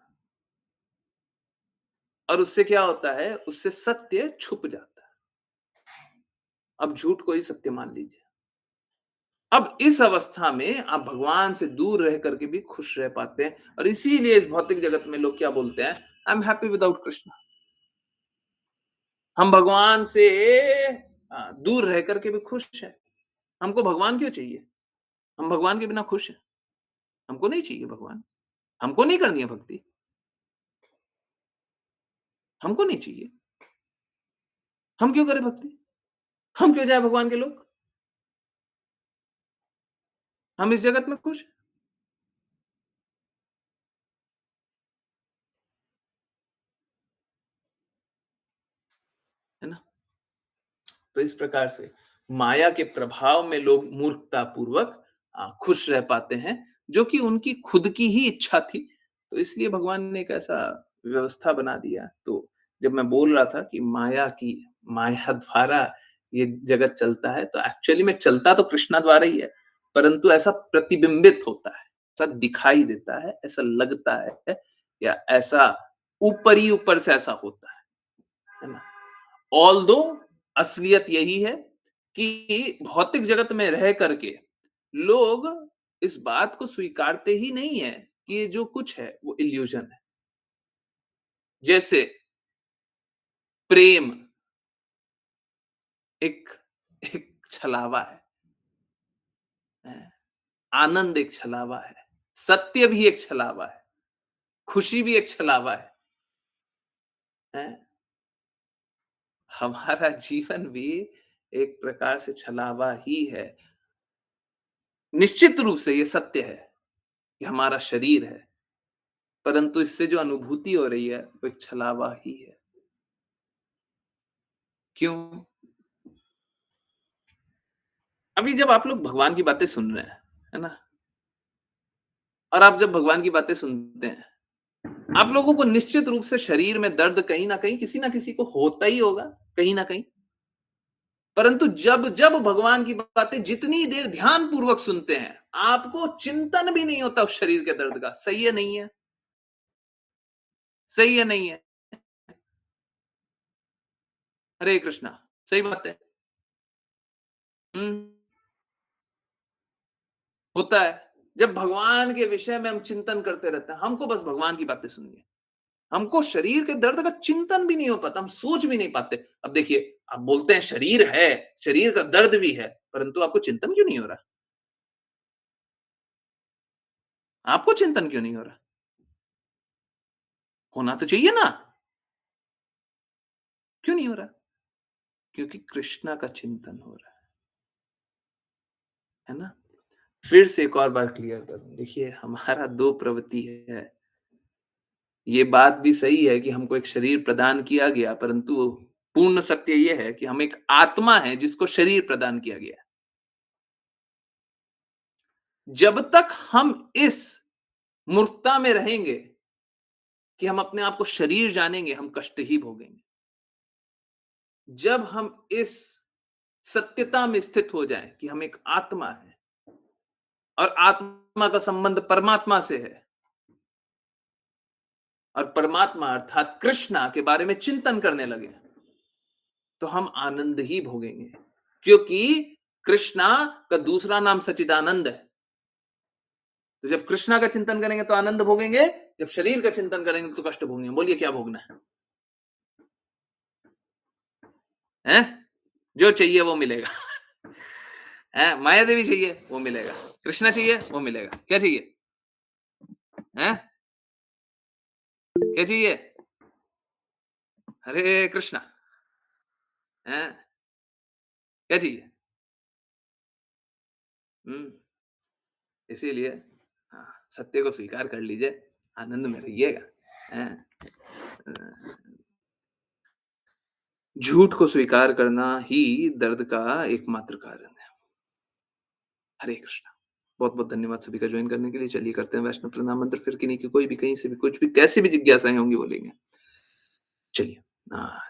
और उससे क्या होता है? उससे सत्य छुप जाता है। अब झूठ को ही सत्य मान लीजिए। अब इस अवस्था में आप भगवान से दूर रह करके भी खुश रह पाते हैं और इसीलिए इस भौतिक जगत में लोग क्या बोलते हैं? I am happy without Krishna. हम भगवान से दूर रह करके भी खुश हैं। हमको भगवान क्यों चाहिए? हम भगवान के बिना खुश हैं। हमको नहीं चाहिए भगवान। हमको नहीं करनी है भक्ति। हमको नहीं चाहिए। हम क्यों करें भक्ति? हम क्यों जाएँ भगवान के लोक? हम इस जगत में खुश हैं, है ना? तो इस प्रकार से माया के प्रभाव में लोग मूर्खतापूर्वक खुश रह पाते हैं, जो कि उनकी खुद की ही इच्छा थी। तो इसलिए भगवान ने एक ऐसा व्यवस्था बना दिया। तो जब मैं बोल रहा था कि माया द्वारा ये जगत चलता है, तो एक्चुअली में चलता तो कृष्णा द्वारा ही है, परंतु ऐसा प्रतिबिंबित होता है, ऐसा दिखाई देता है, ऐसा लगता है या ऐसा ऊपर ही ऊपर से ऐसा होता है ना? ऑल्दो असलियत यही है कि भौतिक जगत में रह करके लोग इस बात को स्वीकारते ही नहीं है कि ये जो कुछ है वो इल्यूजन है। जैसे प्रेम एक एक छलावा है, आनंद एक छलावा है, सत्य भी एक छलावा है, खुशी भी एक छलावा है। हमारा जीवन भी एक प्रकार से छलावा ही है। निश्चित रूप से ये सत्य है कि हमारा शरीर है, परंतु इससे जो अनुभूति हो रही है, वो एक छलावा ही है। क्यों? अभी जब आप लोग भगवान की बातें सुन रहे हैं, है ना? और आप जब भगवान की बातें सुनते हैं, आप लोगों को निश्चित रूप से शरीर में दर्द कहीं न कहीं, किसी न किसी को होता ही होगा, कहीं न कहीं। परंतु जब-जब भगवान की बातें जितनी देर ध्यानपूर्वक सुनते हैं, आपको चिंतन भी नहीं होता उस शरीर के दर्द का। सही है, नहीं है? सही है, नहीं है? हरे कृष्णा, सही बात है। हुँ, होता है। जब भगवान के विषय में हम चिंतन करते रहते हैं, हमको बस भगवान की बातें सुननी है। हमको शरीर के दर्द का चिंतन भी नहीं हो पाता, हम सोच भी नहीं पाते। अब देखिए, आप बोलते हैं शरीर है, शरीर का दर्द भी है, परंतु आपको चिंतन क्यों नहीं हो रहा? आपको चिंतन क्यों नहीं हो रहा? होना तो चाहिए ना? क्यों नहीं हो रहा? क्योंकि कृष्णा का चिंतन हो रहा है ना? फिर से एक और बार क्लियर कर दूँ, देखिए हमारा 2 प्रवृत्ति है। ये बात भी सही है कि हमको एक शरीर प्रदान किया गया, परंतु पूर्ण सत्य ये है कि हम एक आत्मा हैं जिसको शरीर प्रदान किया गया है। जब तक हम इस मूर्खता में रहेंगे कि हम अपने आप को शरीर जानेंगे, हम कष्ट ही भोगेंगे। जब हम इस सत्यता में स्थित हो जाएँ कि हम एक आत्मा हैं और आत्मा का संबंध परमात्मा से है और परमात्मा अर्थात कृष्णा के बारे में चिंतन करने लगे, तो हम आनंद ही भोगेंगे। क्योंकि कृष्णा का दूसरा नाम सच्चिदानंद है। तो जब कृष्णा का चिंतन करेंगे तो आनंद भोगेंगे, जब शरीर का चिंतन करेंगे तो कष्ट भोगेंगे। बोलिए क्या भोगना है? हैं? जो चाहिए वो मिलेगा। हैं? माया देवी चाहिए, वो मिलेगा। कृष्णा चाहिए, वो मिलेगा। क्या चाहिए? हैं? क्या चाहिए? हरे कृष्णा। हैं? क्या चाहिए? हुँ, इसीलिए हाँ, सत्य को स्वीकार कर लीजिए, आनंद में रहिएगा। हैं? अ, झूठ को स्वीकार करना ही दर्द का एकमात्र कारण है। हरे कृष्णा। बहुत-बहुत धन्यवाद सभी का जॉइन करने के लिए। चलिए करते हैं वैष्णव प्रणाम मंत्र फिर किन्हीं की कोई भी कहीं से भी कुछ भी कैसी भी जिज्ञासाएँ होंगी वो लेंगे। चलिए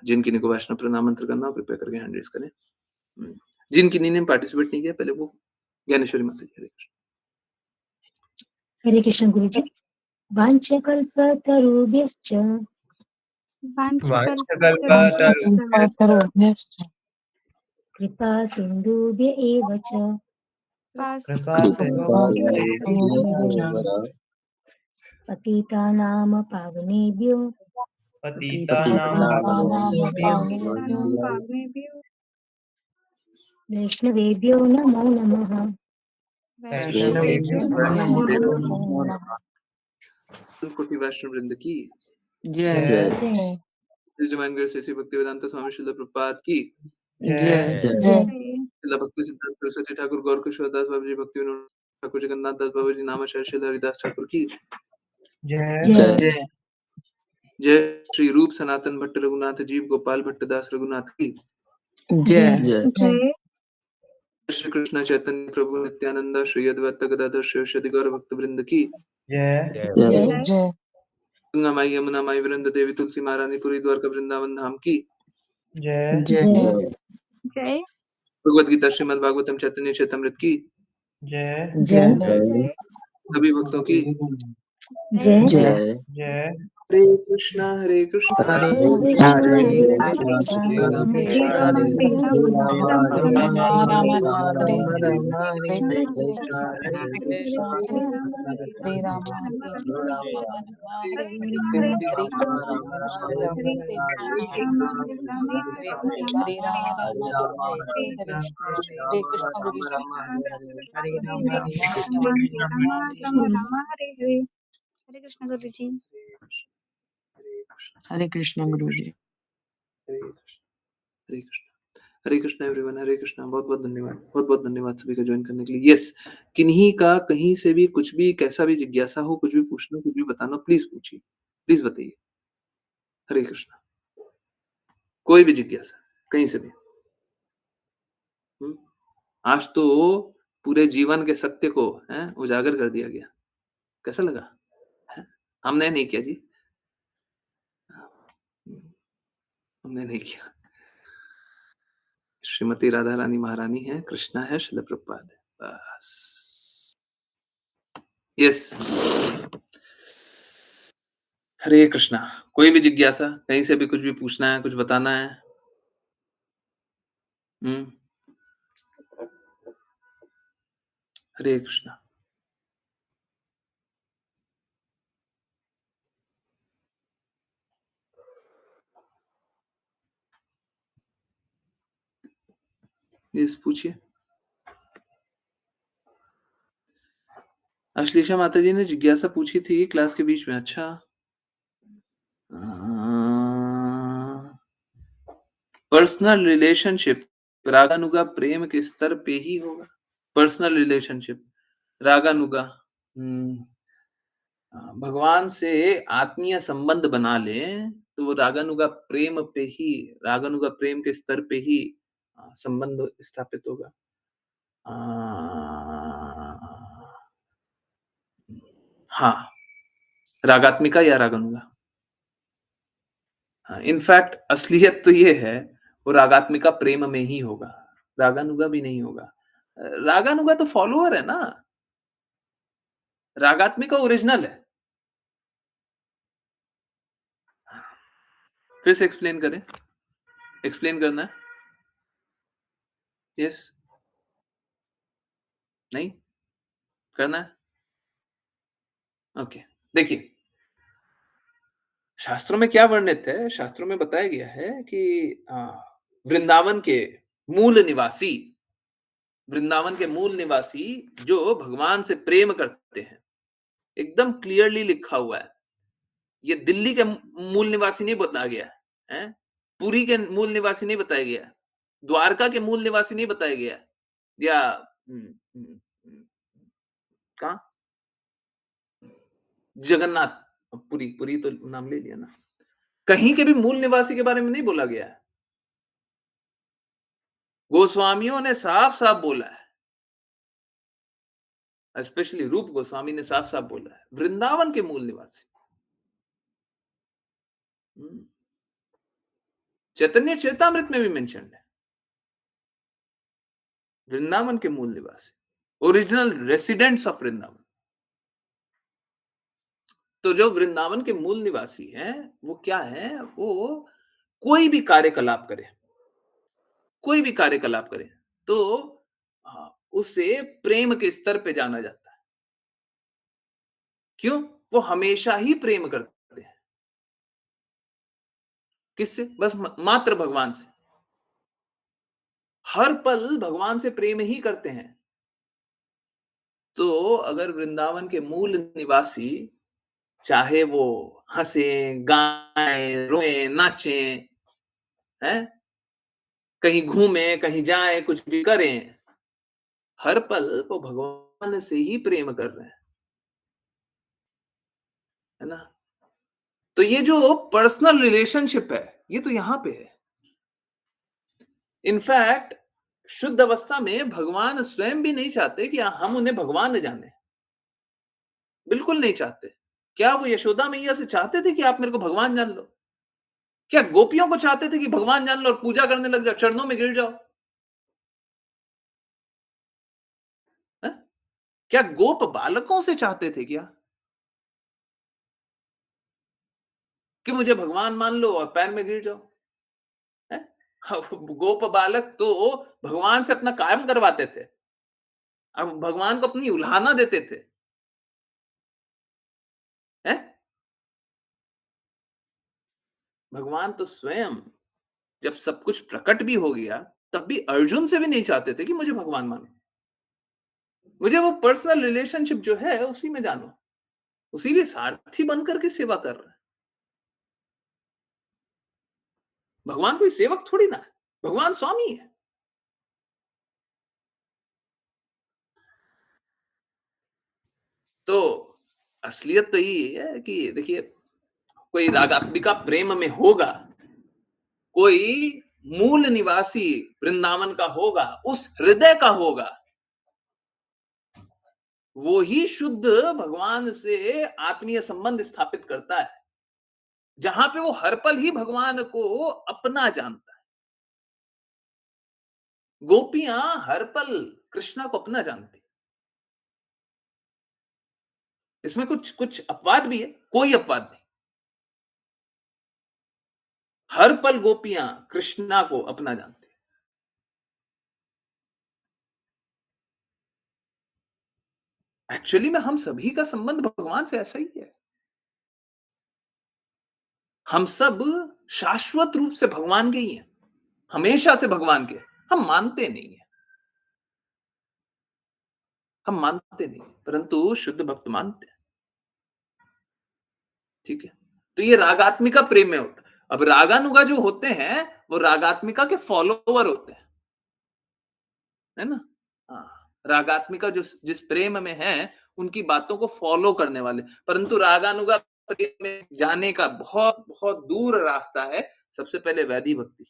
जिन किन्हीं को वैष्णव प्रणाम मंत्र करना हो कृपया करके हैंड रेज़ करें। हुँ, जिन किन्हीं ने पार्टिसिपेट नहीं किया पहले वो ज्ञानेश्वरी माता जी हरे कृष्ण। हरे कृष्ण गुरुजी। वाञ्छकल्पतरुभ्यश्च वाञ्छकल्पतरुभ्यश्च कृपा सिन्धुभ्य एव च कृपासिन्धुभ्येव पतितानां पावनेभ्यो पतितानां पावनेभ्यो वैष्णवेभ्यो नमो नमः। वैष्णवेभ्यो नमो नमः। कोटि वैष्णव वृंद की जय जय His Divine Grace ऐसी भक्तिवेदांता स्वामी श्रील प्रभुपाद की जय जय श्रील भक्ति सिद्धांत सरस्वती ठाकुर गौर किशोर दास बाबा जी भक्ति विनोद ठाकुर जगन्नाथ दास बाबा जी नामा शहर श्रील हरिदास ठाकुर की जय जय जय श्री रूप सनातन भट्ट रघुनाथ जीव गोपाल भट्ट दास रघुनाथ की जय जय श्री कृष्ण चैतन्य प्रभु नित्यानंद श्री अद्वैत गदाधर श्री गौर भक्त वृंद की जय जय गंगा माई यमुना माई वृंद देवी तुलसी महारानी पुरी द्वारका वृंदावन धाम की जय जय जय भगवद गीता श्रीमद् भागवतम चैतन्य चैतमृत की जय जय सभी भक्तों की जय जय हरे कृष्णा हरे हरे कृष्णा कृष्ण हरे हरे कृष्णा कृष्ण हरे राम कृष्ण कृष्ण राम हरे हरे राम राम हरे राम राम हरे राम हरे राम राम हरे हरे कृष्ण हरे हरे हरे कृष्ण हरे राम कृष्ण हरे कृष्ण राम राम हरे राम राम हरे हरे हरे राम राम राम राम हरे हरे हरे कृष्ण हरे हरे राम कृष्ण हरे राम राम राम हरे हरे हरे राम हरे हरे राम कृष्ण राम राम हरे हरे हरे हरे राम कृष्ण हरे राम राम राम हरे हरे हरे कृष्ण गुरु जी। हरे कृष्ण गुरु जी। हरे कृष्ण हरे कृष्ण हरे कृष्णा एवरीवन, हरे कृष्णा। बहुत-बहुत धन्यवाद। बहुत-बहुत धन्यवाद सभी का जॉइन करने के लिए। यस, किन्हीं का कहीं से भी कुछ भी कैसा भी जिज्ञासा हो, कुछ भी पूछना, कुछ भी बताना, प्लीज़ पूछिए। प्लीज़ बताइए। हरे कृष्णा। कोई भी जिज्ञासा, कहीं से भी। हुँ। आज तो पूरे जीवन के सत्य को उजागर कर दिया गया। कैसा लगा? हैं? हमने नहीं किया जी। हुँ, हमने नहीं किया। श्रीमती राधा रानी महारानी हैं, कृष्णा है, शिल प्रभुपाद है। बस। यस। हरे कृष्णा। कोई भी जिज्ञासा, कहीं से भी कुछ भी पूछना है, कुछ बताना है? हुँ। हरे कृष्णा। यस, पूछिए। अश्लेषा माताजी ने जिज्ञासा पूछी थी क्लास के बीच में। अच्छा। अ, पर्सनल रिलेशनशिप रागानुगा प्रेम के स्तर पे ही होगा। पर्सनल रिलेशनशिप रागानुगा। भगवान से आत्मीय संबंध बना लें तो वो रागानुगा प्रेम पे ही, रागानुगा प्रेम के स्तर पे ही संबंध स्थापित होगा। अ, हाँ, रागात्मिका या रागानुगा। हाँ, इनफैक्ट असलियत तो ये है, वो रागात्मिका प्रेम में ही होगा, रागानुगा भी नहीं होगा। रागानुगा तो फॉलोअर है ना, रागात्मिका ओरिजिनल है। फिर से एक्सप्लेन करें, एक्सप्लेन करना है? यस, नहीं, करना है? ओके, देखिए, शास्त्रों में क्या वर्णित है? शास्त्रों में बताया गया है कि वृंदावन के मूल निवासी, वृंदावन के मूल निवासी जो भगवान से प्रेम करते हैं, एकदम क्लियरली लिखा हुआ है। ये दिल्ली के मूल निवासी नहीं बताया गया है, हैं? पुरी के मूल निवासी नहीं बताया गया है, द्वारका के मूल निवासी नहीं बताया गया है, या हुँ, हुँ, हुँ, कहाँ? जगन्नाथ, पुरी, पुरी तो नाम ले लिया ना। कहीं के भी मूल निवासी के बारे में नहीं बोला गया है। गोस्वामियों ने साफ-साफ बोला है, स्पेशली रूप गोस्वामी ने साफ-साफ बोला है, वृंदावन के मूल निवासी। हुँ, चैतन्य चरितामृत में भी मेंशन्ड है, वृंदावन के मूल निवासी, ओरिजिनल रेसिडेंट्स ऑफ वृंदावन। तो जो वृंदावन के मूल निवासी हैं, वो क्या है? वो कोई भी कार्यकलाप करें, कोई भी कार्यकलाप करें, तो उसे प्रेम के स्तर पे जाना जाता है। क्यों? वो हमेशा ही प्रेम करते हैं। किससे? बस मात्र भगवान से। हर पल भगवान से प्रेम ही करते हैं। तो अगर वृंदावन के मूल निवासी, चाहे वो हँसें, गाएँ, रोएँ, नाचें, हैं? कहीं घूमें, कहीं जाएँ, कुछ भी करें, हर पल वो भगवान से ही प्रेम कर रहे हैं, है ना? तो ये जो पर्सनल रिलेशनशिप है, ये तो यहाँ पे है। इनफैक्ट शुद्ध अवस्था में भगवान स्वयं भी नहीं चाहते कि हम उन्हें भगवान जानें। बिल्कुल नहीं चाहते। क्या वो यशोदा मैया से चाहते थे कि आप मेरे को भगवान जान लो? क्या गोपियों को चाहते थे कि भगवान जान लो और पूजा करने लग जाओ, चरणों में गिर जाओ? हैं? क्या गोप बालकों से चाहते थे क्या कि मुझे भगवान मान लो और पैर में गिर जाओ? हैं? गोप बालक तो भगवान से अपना कायम करवाते थे। अब भगवान को अपनी उल्हाना देते थे। हैं? भगवान तो स्वयं जब सब कुछ प्रकट भी हो गया, तब भी अर्जुन से भी नहीं चाहते थे कि मुझे भगवान मानो। मुझे वो पर्सनल रिलेशनशिप जो है उसी में जानो। उसीलिए सारथी बनकर के सेवा कर रहा है। भगवान कोई सेवक थोड़ी ना है। भगवान स्वामी है। तो असलियत तो यही है कि देखिए, कोई रागात्मिका प्रेम में होगा, कोई मूल निवासी वृंदावन का होगा, उस हृदय का होगा, वो ही शुद्ध भगवान से आत्मीय संबंध स्थापित करता है, जहां पे वो हर पल ही भगवान को अपना जानता है। गोपियां हर पल कृष्णा को अपना जानती। इसमें कुछ कुछ अपवाद भी है, कोई अपवाद नहीं। हर पल गोपियां कृष्णा को अपना जानती। एक्चुअली में हम सभी का संबंध भगवान से ऐसा ही है। हम सब शाश्वत रूप से भगवान के ही हैं, हमेशा से भगवान के। हम मानते नहीं है, हम मानते नहीं है, परंतु शुद्ध भक्त मानते हैं। ठीक है, तो ये रागात्मिका प्रेम में होता है। अब रागानुगा जो होते हैं वो रागात्मिका के फॉलोवर होते हैं, है ना? हाँ, रागात्मिका जो जिस प्रेम में है उनकी बातों को फॉलो करने वाले, परंतु रागानुगा प्रेम में जाने का बहुत बहुत दूर रास्ता है। सबसे पहले वैधि भक्ति।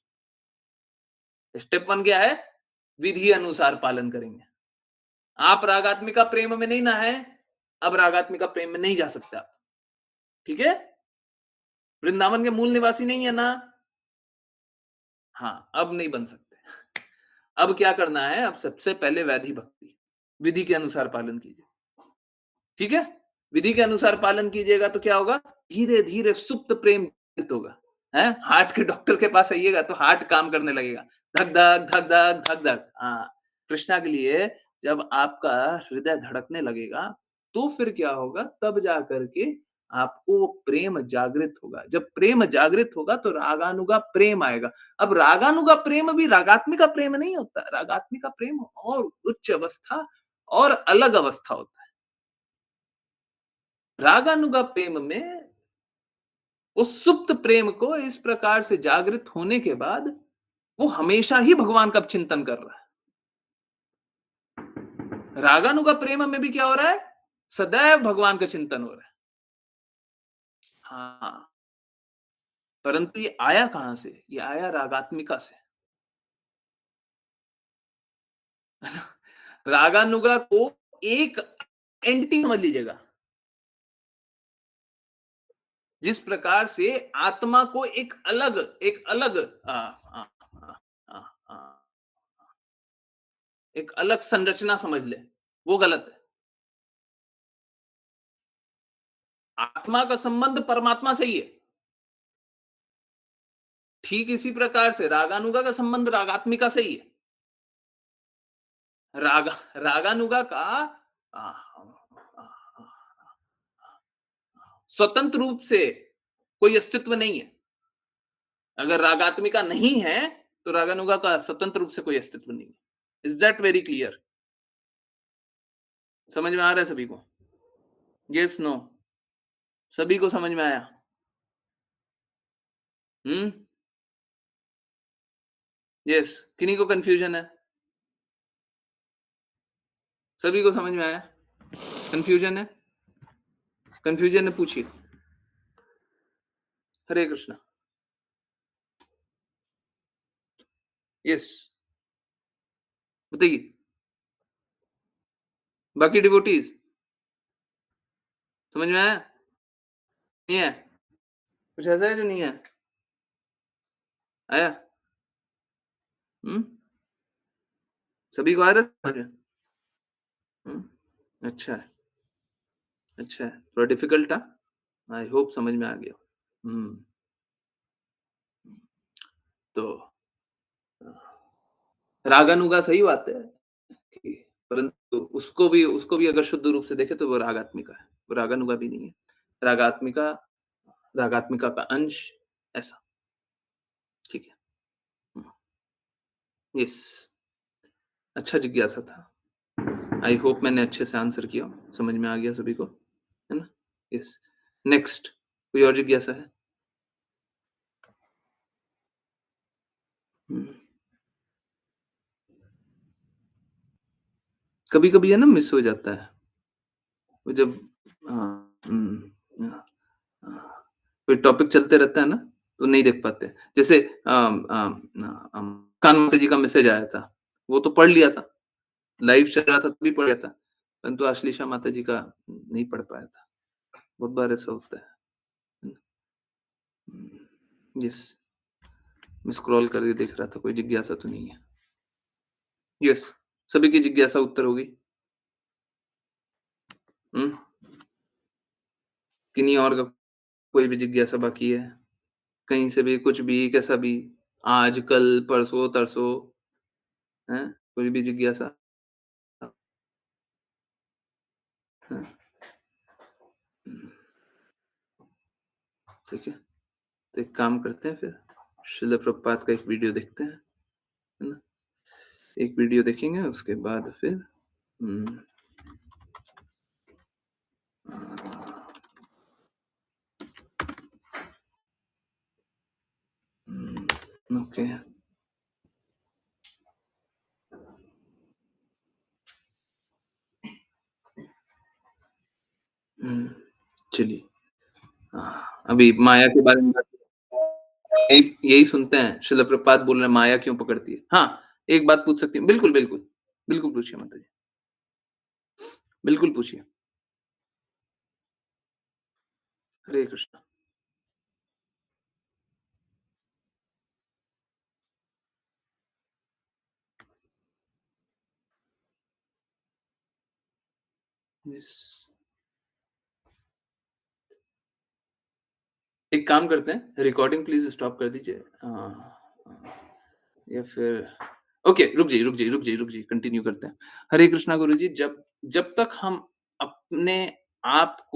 स्टेप 1 क्या है? विधि अनुसार पालन करेंगे। आप रागात्मिका प्रेम में नहीं ना है, अब रागात्मिका प्रेम में नहीं जा सकते आप। ठीक है? वृंदावन के मूल निवासी नहीं है ना? हाँ, अब नहीं बन सकते। अब क्या करना है? अब सबसे पहले वैधि भक्ति, विधि के अनुसार पालन कीजिए। ठीक है? विधि के अनुसार पालन कीजिएगा तो क्या होगा? धीरे धीरे सुप्त प्रेम होगा। है? हार्ट के डॉक्टर के पास आइएगा तो हार्ट काम करने लगेगा। धक धक धक धक धक धक। हाँ, कृष्णा के लिए जब आपका हृदय धड़कने लगेगा तो फिर क्या होगा? तब जा करके आपको वो प्रेम जागृत होगा। जब प्रेम जागृत होगा तो रागानुगा प्रेम आएगा। अब रागानुगा प्रेम भी रागात्मिका प्रेम नहीं होता। रागात्मिका प्रेम और उच्च अवस्था और अलग अवस्था होता है। रागानुगा प्रेम में उस सुप्त प्रेम को इस प्रकार से जागृत होने के बाद वो हमेशा ही भगवान का चिंतन कर रहा है। रागानुगा प्रेम में भी क्या हो रहा है? सदैव भगवान का चिंतन हो रहा है। हाँ, परंतु ये आया कहां से? ये आया रागात्मिका से। रागानुगा को एक एंटिटी समझ लीजिएगा। जिस प्रकार से आत्मा को एक अलग आ, आ, आ, आ, आ, एक अलग संरचना समझ ले, वो गलत है। आत्मा का संबंध परमात्मा से ही है। ठीक इसी प्रकार से रागानुगा का संबंध रागात्मिका से ही है। रागानुगा का आ, आ, स्वतंत्र रूप से कोई अस्तित्व नहीं है। अगर रागात्मिका नहीं है तो रागानुगा का स्वतंत्र रूप से कोई अस्तित्व नहीं है। Is that very clear? समझ में आ रहा है सभी को? Yes no? सभी को समझ में आया? यस? किन्हीं को कंफ्यूजन है? सभी को समझ में आया? कंफ्यूजन है? कंफ्यूजन है, पूछिए। हरे कृष्णा। यस, बताइए। बाकी डिवोटीज समझ में आया? नहीं है? कुछ ऐसा है जो नहीं है? आया? हम्म? सभी को आ रहा है समझ में? अच्छा है, अच्छा है। थोड़ा डिफिकल्ट था, आई होप समझ में आ गया। तो रागानुगा सही बात है कि, परंतु उसको भी अगर शुद्ध रूप से देखे तो वो रागात्मिका है, वो रागानुगा भी नहीं है। रागात्मिका रागात्मिका का अंश, ऐसा। ठीक है। यस, अच्छा जिज्ञासा था। आई होप मैंने अच्छे से आंसर किया, समझ में आ गया सभी को, है ना? यस। नेक्स्ट कोई और जिज्ञासा है? कभी कभी है ना, मिस हो जाता है। वो जब कोई टॉपिक चलते रहता है ना, तो नहीं देख पाते। जैसे कान माता जी का मैसेज आया था, वो तो पढ़ लिया था, लाइव चल रहा था तभी पढ़ लिया था, परंतु आश्लेषा माता जी का नहीं पढ़ पाया था। बहुत बार ऐसा होता है। यस, मैं स्क्रॉल करके देख रहा था, कोई जिज्ञासा तो नहीं है। यस, सभी की जिज्ञासा उत्तर होगी। किन्हीं और का कोई भी जिज्ञासा बाकी है? कहीं से भी, कुछ भी, कैसा भी, आज, कल, परसों, तरसों, हैं? कोई भी जिज्ञासा? हाँ। ठीक है, तो एक काम करते हैं फिर, श्रील प्रभुपाद का एक वीडियो देखते हैं, है ना? एक वीडियो देखेंगे, उसके बाद फिर ओके। चलिए, अभी माया के बारे में यही सुनते हैं, श्रील प्रभुपाद बोल रहे हैं माया क्यों पकड़ती है? हाँ, एक बात पूछ सकती हूँ? बिल्कुल, बिल्कुल। बिल्कुल पूछिए माता जी। बिल्कुल पूछिए। हरे कृष्णा। यस। एक काम करते हैं, रिकॉर्डिंग प्लीज़ स्टॉप कर दीजिए। या फिर ओके, रुक जाइए, कंटिन्यू करते हैं। हरे कृष्णा गुरुजी, जब जब तक हम अपने आप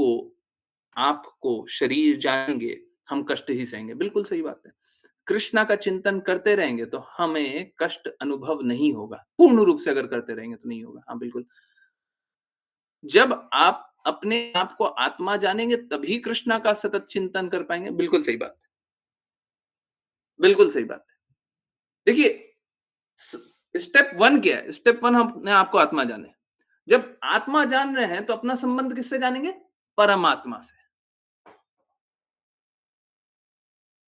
को शरीर जानेंगे, हम कष्ट ही सहेंगे। बिल्कुल सही बात है। कृष्णा का चिंतन करते रहेंगे तो हमें कष्ट अनुभव नहीं होगा। पूर्ण रूप से अगर करते रहेंगे तो नहीं होगा। हाँ, बिल्कुल। जब आप अपने आप को आत्मा जानेंगे तभी कृष्णा का सतत चिंतन कर पाएँगे। बिल्कुल सही बात है। बिल्कुल सही बात है। देखिए, स स्टेप 1 क्या है? स्टेप 1 हम अपने आप को आत्मा जाने। जब आत्मा जान रहे हैं तो अपना संबंध किससे जानेंगे? परमात्मा से।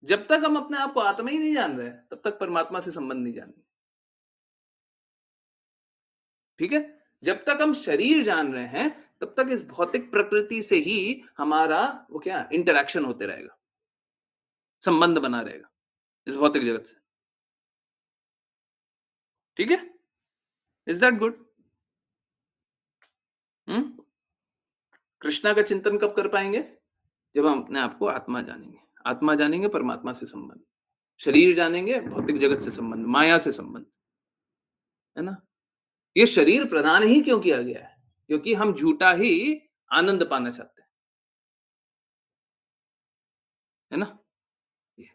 जब तक हम अपने आप को आत्मा ही नहीं जान रहे हैं, तब तक परमात्मा से संबंध नहीं जानेंगे। ठीक है? जब तक हम शरीर जान रहे हैं, तब तक इस भौतिक प्रकृति से ही हमारा वो क्या इंटरैक्शन होते रहेगा, संबंध बना रहेगा, इस भौतिक जगत से। ठीक है? Is that good? हुँ? कृष्णा का चिंतन कब कर पाएँगे? जब हम अपने आप को आत्मा जानेंगे। आत्मा जानेंगे, परमात्मा से संबंध। शरीर जानेंगे, भौतिक जगत से संबंध, माया से संबंध। है ना? ये शरीर प्रदान ही क्यों किया गया है? क्योंकि हम झूठा ही आनंद पाना चाहते हैं। है ना? ये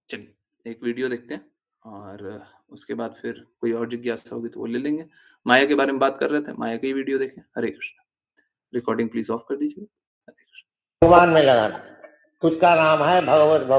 चलिए, एक वीडियो देखते हैं और उसके बाद फिर कोई और जिज्ञासा होगी तो वो ले लेंगे। माया के बारे में बात कर रहे थे, माया की ही वीडियो देखें। हरे कृष्ण। रिकॉर्डिंग प्लीज़ ऑफ कर दीजिए। हरे कृष्ण। भगवान में लगाना, उसका नाम है भगवत